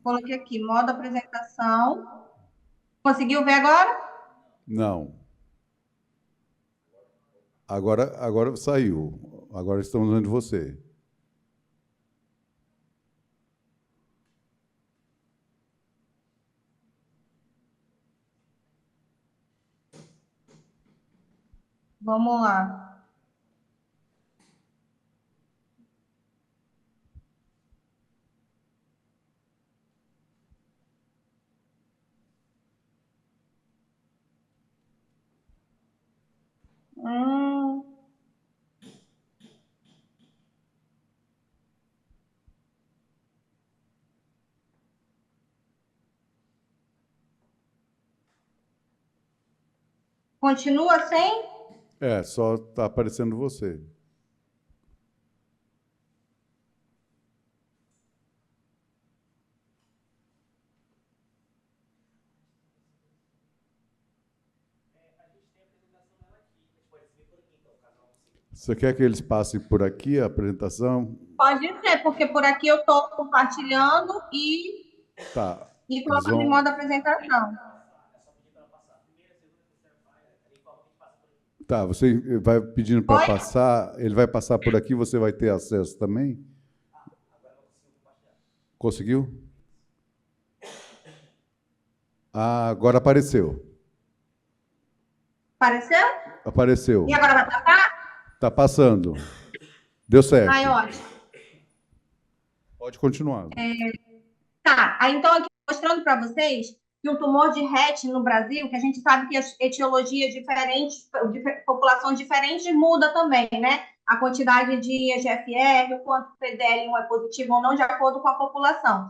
coloquei aqui, modo apresentação. Conseguiu ver agora? Não. Agora saiu. Agora estamos vendo você. Vamos lá. Continua sem? Só está aparecendo você. Você quer que eles passem por aqui a apresentação? Pode ser, porque por aqui eu estou compartilhando e colocando em modo apresentação. Tá, você vai pedindo para passar, ele vai passar por aqui, você vai ter acesso também? Conseguiu? Agora apareceu. Apareceu? Apareceu. E agora vai passar? Está passando. Deu certo. Ótimo. Pode continuar. Tá, então aqui mostrando para vocês que o tumor de RET no Brasil, que a gente sabe que as etiologias diferentes, de populações diferentes, muda também, né? A quantidade de EGFR, o quanto o PDL1 é positivo ou não, de acordo com a população.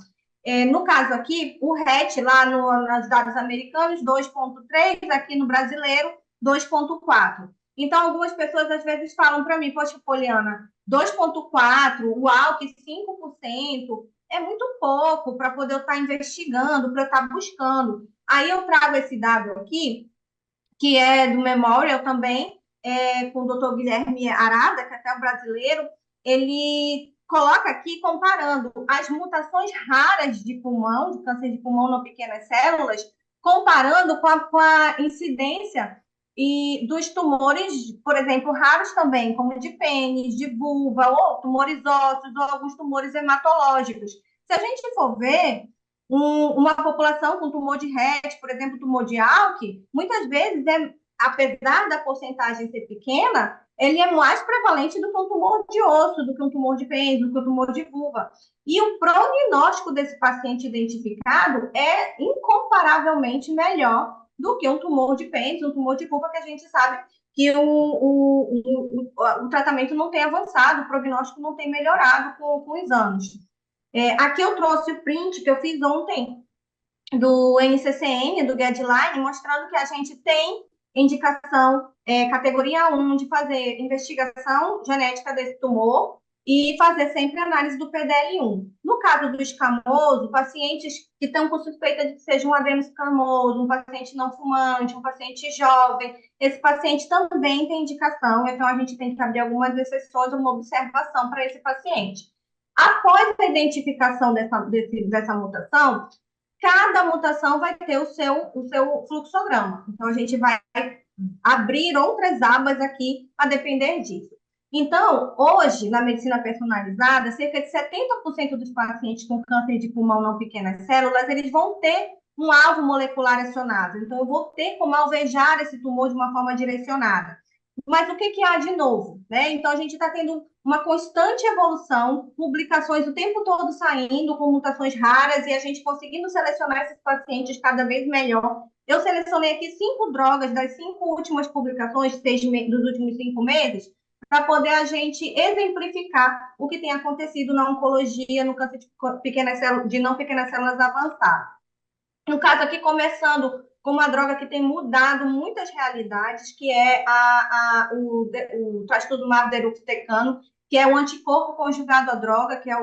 No caso aqui, o RET, lá nos dados americanos, 2,3, aqui no brasileiro, 2,4. Então, algumas pessoas às vezes falam para mim, poxa, Poliana, 2,4, o ALK 5%, é muito pouco para poder eu estar investigando, para eu estar buscando. Aí eu trago esse dado aqui, que é do Memorial também, com o Dr. Guilherme Arada, que é até o brasileiro, ele coloca aqui comparando as mutações raras de pulmão, de câncer de pulmão não pequenas células, comparando com a incidência e dos tumores, por exemplo, raros também, como de pênis, de vulva, ou tumores ósseos, ou alguns tumores hematológicos. Se a gente for ver uma população com tumor de RET, por exemplo, tumor de ALK, muitas vezes, apesar da porcentagem ser pequena, ele é mais prevalente do que um tumor de osso, do que um tumor de pênis, do que um tumor de vulva. E o prognóstico desse paciente identificado é incomparavelmente melhor do que um tumor de pênis, um tumor de vulva, que a gente sabe que o tratamento não tem avançado, o prognóstico não tem melhorado com os anos. Aqui eu trouxe o print que eu fiz ontem do NCCN, do Guideline, mostrando que a gente tem indicação categoria 1 de fazer investigação genética desse tumor e fazer sempre análise do PDL1. No caso do escamoso, pacientes que estão com suspeita de que seja um adeno escamoso, um paciente não fumante, um paciente jovem, esse paciente também tem indicação, então a gente tem que abrir algumas exceções, uma observação para esse paciente. Após a identificação dessa mutação, cada mutação vai ter o seu fluxograma. Então, a gente vai abrir outras abas aqui a depender disso. Então, hoje, na medicina personalizada, cerca de 70% dos pacientes com câncer de pulmão não pequenas células, eles vão ter um alvo molecular acionado. Então, eu vou ter como alvejar esse tumor de uma forma direcionada. Mas o que há de novo, né? Então, a gente está tendo uma constante evolução, publicações o tempo todo saindo com mutações raras e a gente conseguindo selecionar esses pacientes cada vez melhor. Eu selecionei aqui 5 drogas das 5 últimas publicações dos últimos 5 meses para poder a gente exemplificar o que tem acontecido na oncologia, no câncer de não pequenas células avançadas. No caso aqui, começando com uma droga que tem mudado muitas realidades, que é o trastuzumab deruxtecano, que é o anticorpo conjugado à droga, que é a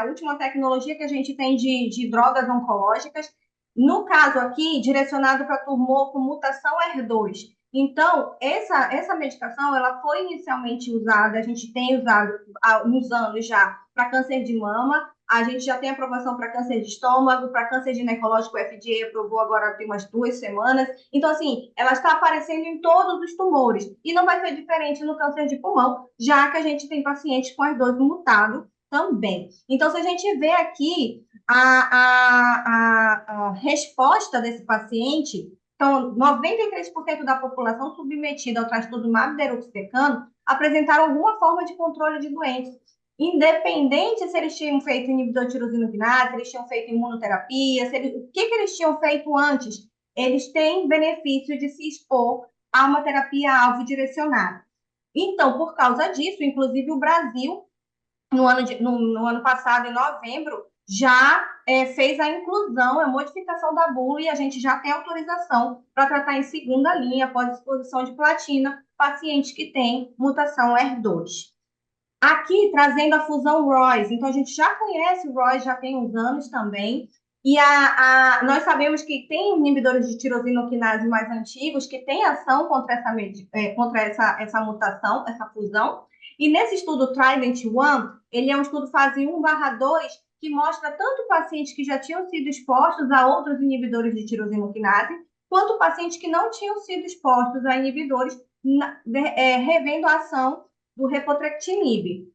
última tecnologia que a gente tem de drogas oncológicas. No caso aqui, direcionado para tumor com mutação HER2. Então, essa medicação, ela foi inicialmente usada, a gente tem usado há uns anos já para câncer de mama, a gente já tem aprovação para câncer de estômago, para câncer ginecológico, o FDA aprovou agora tem umas 2 semanas. Então, assim, ela está aparecendo em todos os tumores. E não vai ser diferente no câncer de pulmão, já que a gente tem pacientes com HER2 mutado também. Então, se a gente vê aqui a resposta desse paciente, então, 93% da população submetida ao trastuzumab deruxtecano apresentaram alguma forma de controle de doença, independente se eles tinham feito inibidor de tirosina quinase, se eles tinham feito imunoterapia, o que eles tinham feito antes, eles têm benefício de se expor a uma terapia-alvo direcionada. Então, por causa disso, inclusive o Brasil, no ano passado, em novembro, já fez a inclusão, a modificação da bula, e a gente já tem autorização para tratar em segunda linha, após exposição de platina, pacientes que têm mutação HER2. Aqui, trazendo a fusão ROS. Então, a gente já conhece o ROS, já tem uns anos também. E nós sabemos que tem inibidores de tirosina quinase mais antigos que têm ação contra essa mutação, essa fusão. E nesse estudo Trident-1, ele é um estudo fase 1/2, que mostra tanto pacientes que já tinham sido expostos a outros inibidores de tirosina quinase, quanto pacientes que não tinham sido expostos a inibidores, revendo a ação do repotrectinib.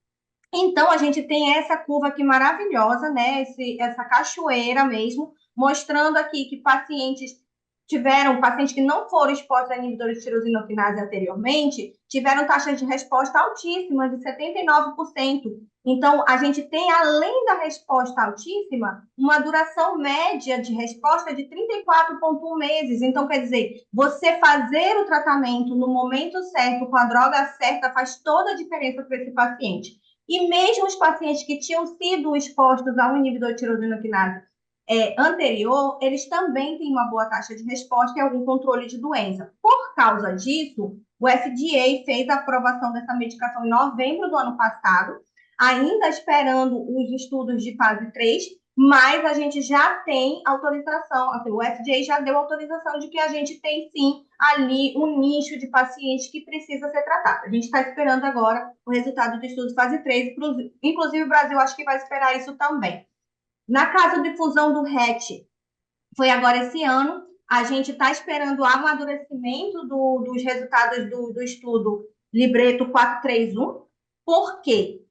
Então, a gente tem essa curva aqui maravilhosa, né? Essa cachoeira mesmo, mostrando aqui que pacientes que não foram expostos a inibidores de tirosina quinase anteriormente, tiveram taxas de resposta altíssimas, de 79%. Então, a gente tem, além da resposta altíssima, uma duração média de resposta de 34,1 meses. Então, quer dizer, você fazer o tratamento no momento certo, com a droga certa, faz toda a diferença para esse paciente. E mesmo os pacientes que tinham sido expostos a um inibidor de tirosina quinase anterior, eles também têm uma boa taxa de resposta e algum controle de doença. Por causa disso, o FDA fez a aprovação dessa medicação em novembro do ano passado, ainda esperando os estudos de fase 3, mas a gente já tem autorização, assim, o FDA já deu autorização de que a gente tem, sim, ali um nicho de pacientes que precisa ser tratado. A gente está esperando agora o resultado do estudo de fase 3, inclusive o Brasil acho que vai esperar isso também. Na caso de fusão do RET, foi agora esse ano, a gente está esperando o amadurecimento dos resultados do estudo Libreto 431. Por quê?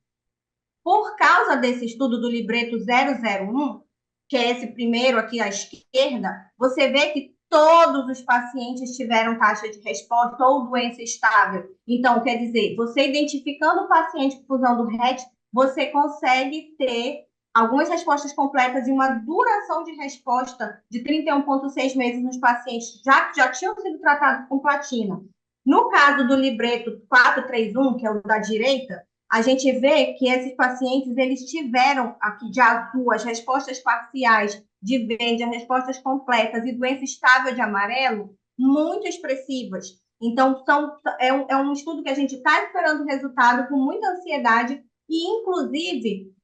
Por causa desse estudo do Libreto 001, que é esse primeiro aqui à esquerda, você vê que todos os pacientes tiveram taxa de resposta ou doença estável. Então, quer dizer, você identificando o paciente com fusão do RET, você consegue ter algumas respostas completas e uma duração de resposta de 31,6 meses nos pacientes que já tinham sido tratados com platina. No caso do Libreto 431, que é o da direita, a gente vê que esses pacientes, eles tiveram aqui de azul as respostas parciais, de verde as respostas completas e doença estável de amarelo, muito expressivas. Então, é um estudo que a gente está esperando o resultado com muita ansiedade e, inclusive,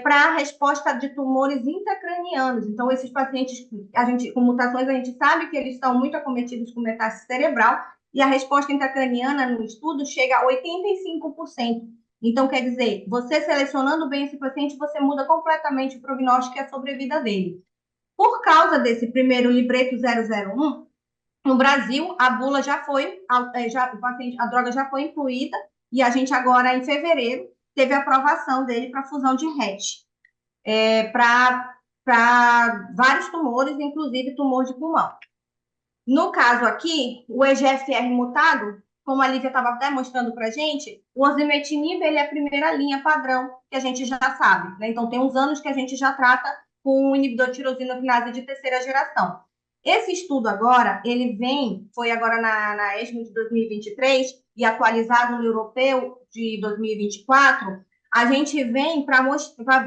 para a resposta de tumores intracranianos. Então, esses pacientes com mutações, a gente sabe que eles estão muito acometidos com metástase cerebral e a resposta intracraniana no estudo chega a 85%. Então, quer dizer, você selecionando bem esse paciente, você muda completamente o prognóstico e a sobrevida dele. Por causa desse primeiro Libreto 001, no Brasil, a bula já foi, a droga já foi incluída e a gente agora, em fevereiro, teve a aprovação dele para fusão de RET, para vários tumores, inclusive tumor de pulmão. No caso aqui, o EGFR mutado, como a Lívia estava até mostrando para a gente, o osimetinib, ele é a primeira linha padrão, que a gente já sabe, né? Então, tem uns anos que a gente já trata com o inibidor de tirosina quinase de terceira geração. Esse estudo agora, ele foi agora na ESMO de 2023 e atualizado no europeu de 2024, a gente vem para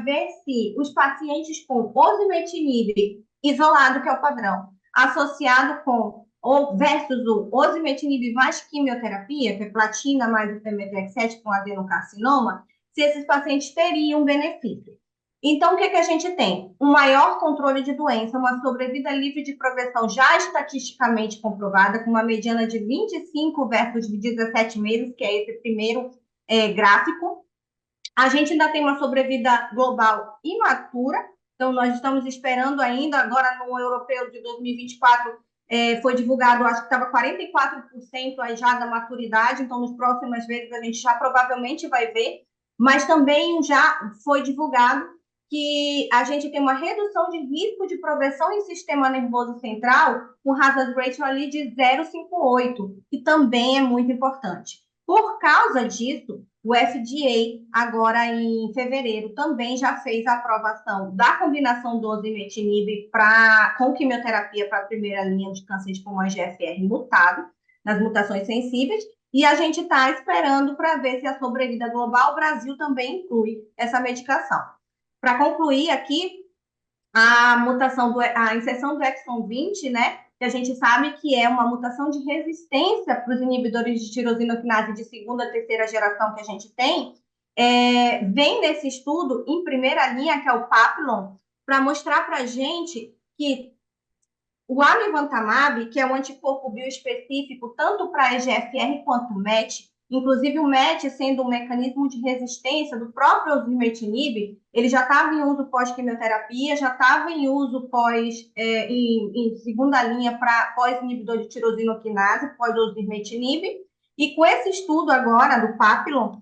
ver se os pacientes com osimertinib isolado, que é o padrão, associado com ou versus o osimertinib mais quimioterapia, que é platina mais o pemetrexed com adenocarcinoma, se esses pacientes teriam benefício. Então, o que a gente tem? Um maior controle de doença, uma sobrevida livre de progressão já estatisticamente comprovada, com uma mediana de 25 versus 17 meses, que é esse primeiro gráfico. A gente ainda tem uma sobrevida global imatura, então nós estamos esperando ainda, agora no europeu de 2024, foi divulgado, acho que estava 44% aí já da maturidade, então nos próximas vezes a gente já provavelmente vai ver, mas também já foi divulgado que a gente tem uma redução de risco de progressão em sistema nervoso central com hazard ratio ali de 0,58, que também é muito importante. Por causa disso, o FDA, agora em fevereiro, também já fez a aprovação da combinação do osimertinib com quimioterapia para a primeira linha de câncer de pulmão GFR mutado, nas mutações sensíveis, e a gente está esperando para ver se a sobrevida global, o Brasil também inclui essa medicação. Para concluir aqui, a inserção do exon 20, né, que a gente sabe que é uma mutação de resistência para os inibidores de tirosina quinase de segunda, terceira geração que a gente tem, vem nesse estudo em primeira linha, que é o Papillon, para mostrar para a gente que o amivantamab, que é um anticorpo bioespecífico tanto para EGFR quanto MET, inclusive o MET sendo um mecanismo de resistência do próprio osimertinib, ele já estava em uso pós-quimioterapia, já estava em uso em segunda linha para pós-inibidor de tirosina quinase, pós-osimertinib, e com esse estudo agora do Papillon,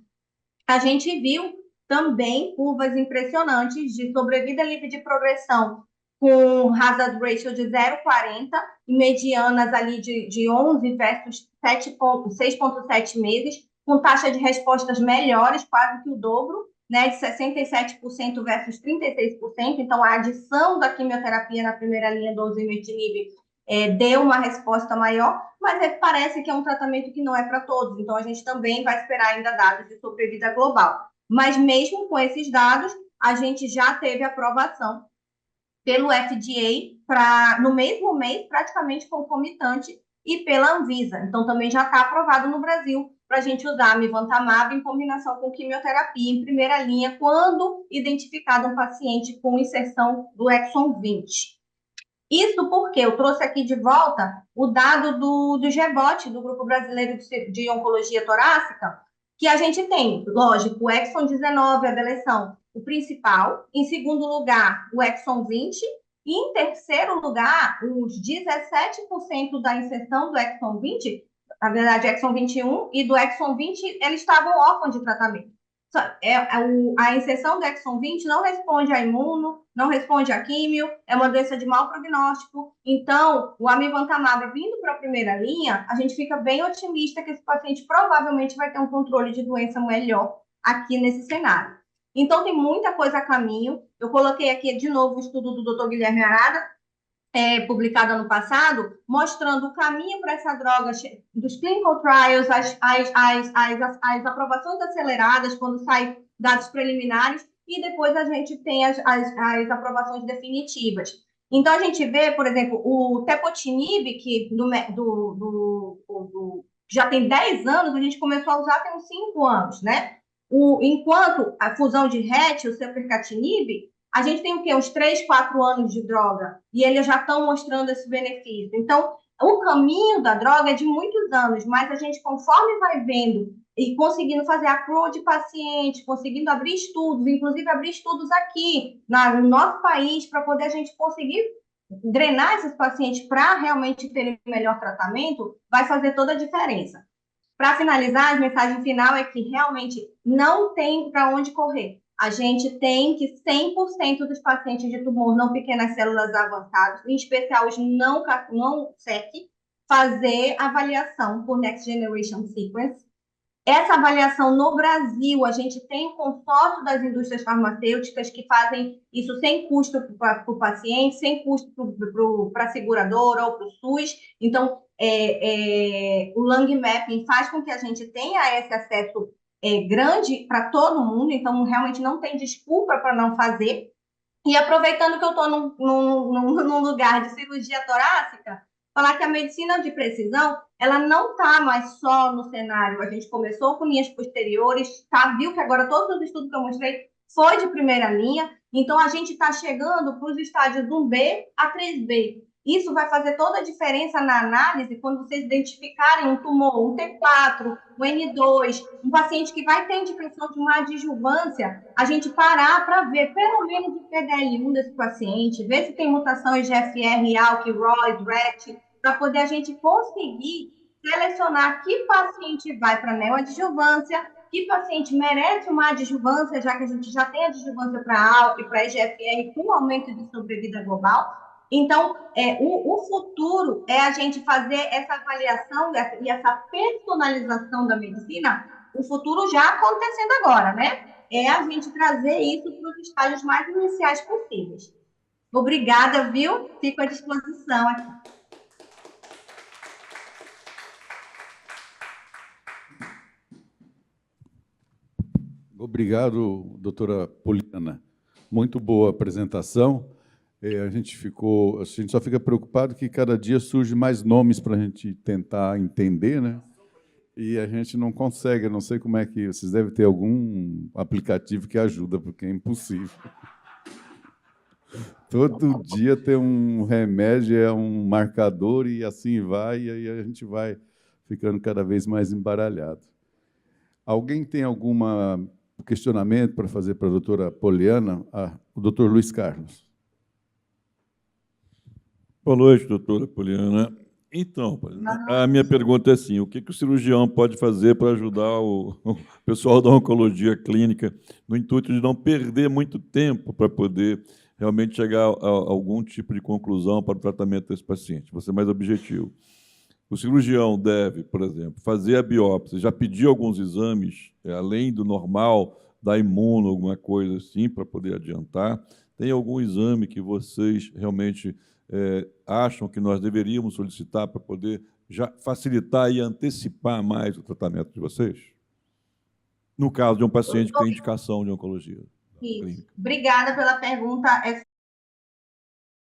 a gente viu também curvas impressionantes de sobrevida livre de progressão com hazard ratio de 0,40 e medianas ali de 11 versus 6,7 meses, com taxa de respostas melhores, quase que o dobro, né, de 67% versus 36%. Então, a adição da quimioterapia na primeira linha do osimertinib deu uma resposta maior, mas parece que é um tratamento que não é para todos. Então, a gente também vai esperar ainda dados de sobrevida global. Mas mesmo com esses dados, a gente já teve aprovação pelo FDA no mesmo mês, praticamente concomitante, e pela Anvisa. Então, também já está aprovado no Brasil para a gente usar amivantamab em combinação com quimioterapia em primeira linha, quando identificado um paciente com inserção do exon 20. Isso porque eu trouxe aqui de volta o dado do GBOT, do Grupo Brasileiro de Oncologia Torácica, que a gente tem, lógico, o exon 19, a deleção, o principal, em segundo lugar, o exon 20, e em terceiro lugar, os 17% da inserção do exon 20, na verdade, exon 21 e do exon 20, eles estavam órfãos de tratamento. A inserção do exon 20 não responde a imuno, não responde a químio, é uma doença de mau prognóstico. Então, o amivantamab vindo para a primeira linha, a gente fica bem otimista que esse paciente provavelmente vai ter um controle de doença melhor aqui nesse cenário. Então, tem muita coisa a caminho. Eu coloquei aqui de novo o estudo do Dr. Guilherme Arada, publicado ano passado, mostrando o caminho para essa droga dos clinical trials, as aprovações aceleradas, quando saem dados preliminares, e depois a gente tem as aprovações definitivas. Então, a gente vê, por exemplo, o tepotinib, que já tem 10 anos, a gente começou a usar tem uns 5 anos, né? Enquanto a fusão de RET, o cepercatinib, a gente tem o quê? Uns 3, 4 anos de droga, e eles já estão mostrando esse benefício. Então, o caminho da droga é de muitos anos, mas a gente, conforme vai vendo e conseguindo fazer accrual de pacientes, conseguindo abrir estudos, inclusive abrir estudos aqui no nosso país, para poder a gente conseguir drenar esses pacientes para realmente terem melhor tratamento, vai fazer toda a diferença. Para finalizar, a mensagem final é que realmente não tem para onde correr. A gente tem que 100% dos pacientes de tumor não pequenas células avançados, em especial os não SEC, fazer avaliação por Next Generation Sequence. Essa avaliação no Brasil, a gente tem o consórcio das indústrias farmacêuticas que fazem isso sem custo para o paciente, sem custo para a seguradora ou para o SUS. Então, o Lung Mapping faz com que a gente tenha esse acesso grande para todo mundo, então realmente não tem desculpa para não fazer. E aproveitando que eu estou num lugar de cirurgia torácica, falar que a medicina de precisão, ela não está mais só no cenário. A gente começou com linhas posteriores, tá? Viu que agora todos os estudos que eu mostrei foi de primeira linha, então a gente está chegando para os estádios 1B a 3B. Isso vai fazer toda a diferença na análise quando vocês identificarem um tumor, um T4, um N2, um paciente que vai ter indicação de uma adjuvância, a gente parar para ver pelo menos o PDL1 desse paciente, ver se tem mutação em GFR, ALK, ROS, RET, para poder a gente conseguir selecionar que paciente vai para neoadjuvância, que paciente merece uma adjuvância, já que a gente já tem adjuvância para ALK, para EGFR, com aumento de sobrevida global. Então, o futuro é a gente fazer essa avaliação e essa personalização da medicina, o futuro já acontecendo agora, né? É a gente trazer isso para os estágios mais iniciais possíveis. Obrigada, viu? Fico à disposição aqui. Obrigado, doutora Poliana. Muito boa apresentação. A gente só fica preocupado que cada dia surge mais nomes para a gente tentar entender, né? E a gente não consegue, eu não sei como é que... Vocês devem ter algum aplicativo que ajuda, porque é impossível. Todo dia tem um remédio, é um marcador, e assim vai, e aí a gente vai ficando cada vez mais embaralhado. Alguém tem algum questionamento para fazer para a doutora Poliana? O doutor Luiz Carlos. Boa noite, doutora Poliana. Então, a minha pergunta é assim, o que o cirurgião pode fazer para ajudar o pessoal da oncologia clínica no intuito de não perder muito tempo para poder realmente chegar a algum tipo de conclusão para o tratamento desse paciente? Vou ser mais objetivo. O cirurgião deve, por exemplo, fazer a biópsia, já pedir alguns exames, além do normal, da imuno, alguma coisa assim, para poder adiantar. Tem algum exame que vocês realmente acham que nós deveríamos solicitar para poder já facilitar e antecipar mais o tratamento de vocês? No caso de um paciente que tem indicação de oncologia. Isso. Obrigada pela pergunta.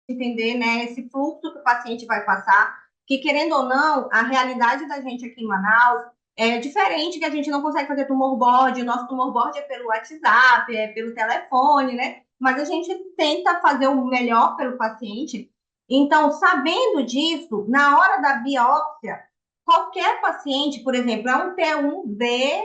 Entender, né, esse fluxo que o paciente vai passar, que, querendo ou não, a realidade da gente aqui em Manaus é diferente, que a gente não consegue fazer tumor board, o nosso tumor board é pelo WhatsApp, é pelo telefone, né? Mas a gente tenta fazer o melhor pelo paciente. Então, sabendo disso, na hora da biópsia, qualquer paciente, por exemplo, é um T1B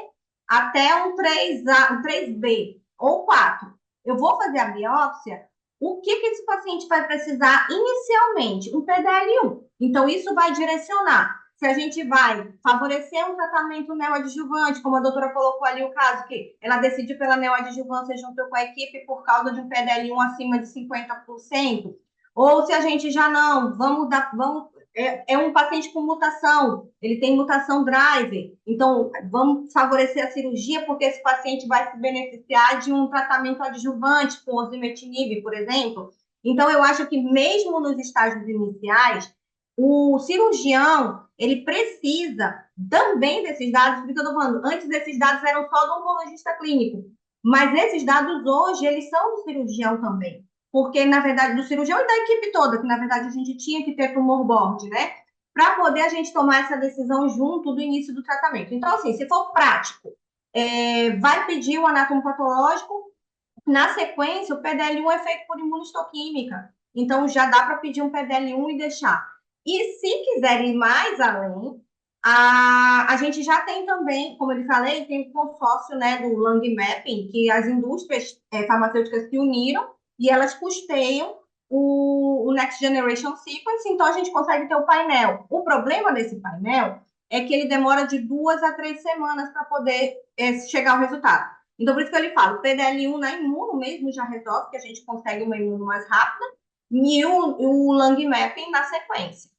até um 3B ou 4, eu vou fazer a biópsia, o que esse paciente vai precisar inicialmente? Um PDL1. Então, isso vai direcionar se a gente vai favorecer um tratamento neoadjuvante, como a doutora colocou ali o caso, que ela decidiu pela neoadjuvância junto com a equipe por causa de um PDL1 acima de 50%, ou se a gente já não, é um paciente com mutação, ele tem mutação driver, então vamos favorecer a cirurgia porque esse paciente vai se beneficiar de um tratamento adjuvante com osimetinib, por exemplo. Então, eu acho que mesmo nos estágios iniciais, o cirurgião, ele precisa também desses dados, porque eu estou falando, antes esses dados eram só do oncologista clínico, mas esses dados hoje, eles são do cirurgião também. Porque, na verdade, do cirurgião e da equipe toda, que, na verdade, a gente tinha que ter tumor board, né? Para poder a gente tomar essa decisão junto do início do tratamento. Então, assim, se for prático, vai pedir o anatomopatológico, na sequência, o PDL1 é feito por imunistoquímica. Então, já dá para pedir um PDL1 e deixar. E se quiser ir mais além, a gente já tem também, como eu falei, tem o consórcio, né, do Lung Mapping, que as indústrias farmacêuticas se uniram e elas custeiam o Next Generation Sequence, então a gente consegue ter o painel. O problema desse painel é que ele demora de 2 a 3 semanas para poder chegar ao resultado. Então, por isso que eu lhe falo, o PDL1 na imuno mesmo já resolve, que a gente consegue uma imuno mais rápida, e o Lung Mapping na sequência.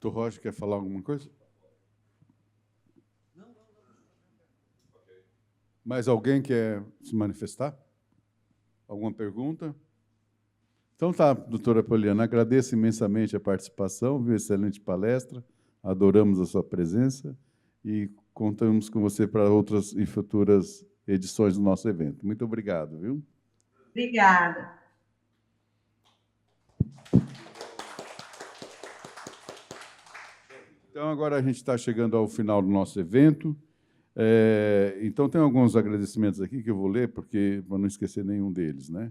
Doutor Roger, quer falar alguma coisa? Mais alguém quer se manifestar? Alguma pergunta? Então tá, doutora Poliana, agradeço imensamente a participação, viu? Excelente palestra, adoramos a sua presença e contamos com você para outras e futuras edições do nosso evento. Muito obrigado, viu? Obrigada. Então, agora a gente está chegando ao final do nosso evento. Então, tem alguns agradecimentos aqui que eu vou ler, porque para não esquecer nenhum deles, né?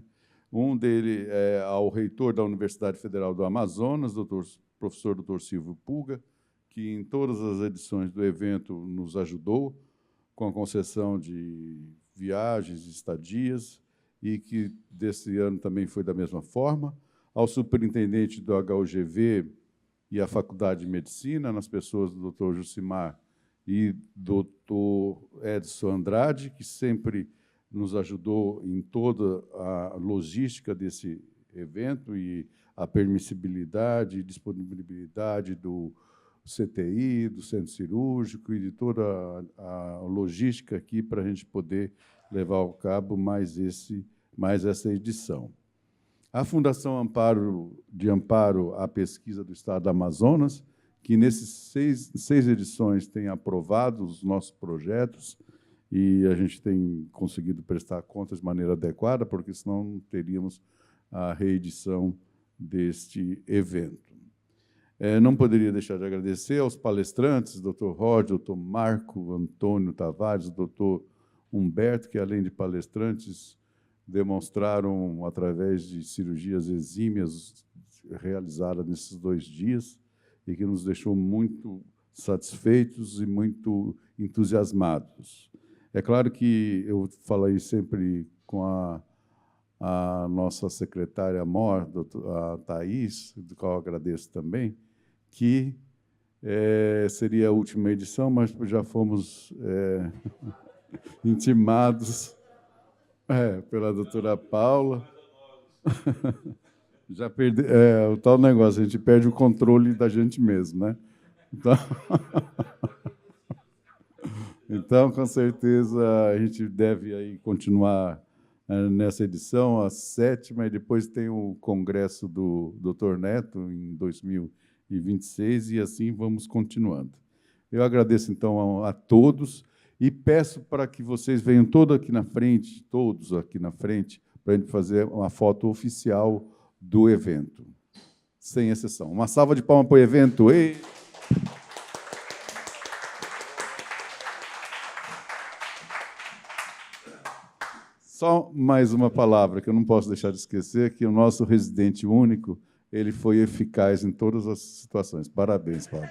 Um deles é ao reitor da Universidade Federal do Amazonas, professor Dr. Silvio Pulga, que em todas as edições do evento nos ajudou com a concessão de viagens, estadias, e que desse ano também foi da mesma forma. Ao superintendente do HUGV e a Faculdade de Medicina, nas pessoas do Dr. Jucimar e do Dr. Edson Andrade, que sempre nos ajudou em toda a logística desse evento e a permissibilidade e disponibilidade do CTI, do centro cirúrgico e de toda a logística aqui para a gente poder levar ao cabo mais essa edição. A Fundação de Amparo à Pesquisa do Estado do Amazonas, que nesses seis edições tem aprovado os nossos projetos e a gente tem conseguido prestar contas de maneira adequada, porque senão não teríamos a reedição deste evento. Não poderia deixar de agradecer aos palestrantes, Dr. Roger, Dr. Marco Antônio Tavares, Dr. Humberto, que, além de palestrantes, demonstraram, através de cirurgias exímias realizadas nesses 2 dias, e que nos deixou muito satisfeitos e muito entusiasmados. É claro que eu falei sempre com a nossa secretária-mor, a Thais, do qual eu agradeço também, que seria a última edição, mas já fomos intimados pela doutora Paula. Já perde, o tal negócio, a gente perde o controle da gente mesmo, né? Então, com certeza, a gente deve aí continuar nessa edição, a 7ª, e depois tem o congresso do Dr. Neto, em 2026, e assim vamos continuando. Eu agradeço, então, a todos e peço para que vocês venham todos aqui na frente, para a gente fazer uma foto oficial do evento, sem exceção. Uma salva de palmas para o evento. Ei! Só mais uma palavra que eu não posso deixar de esquecer, que o nosso residente único, ele foi eficaz em todas as situações. Parabéns, Pablo.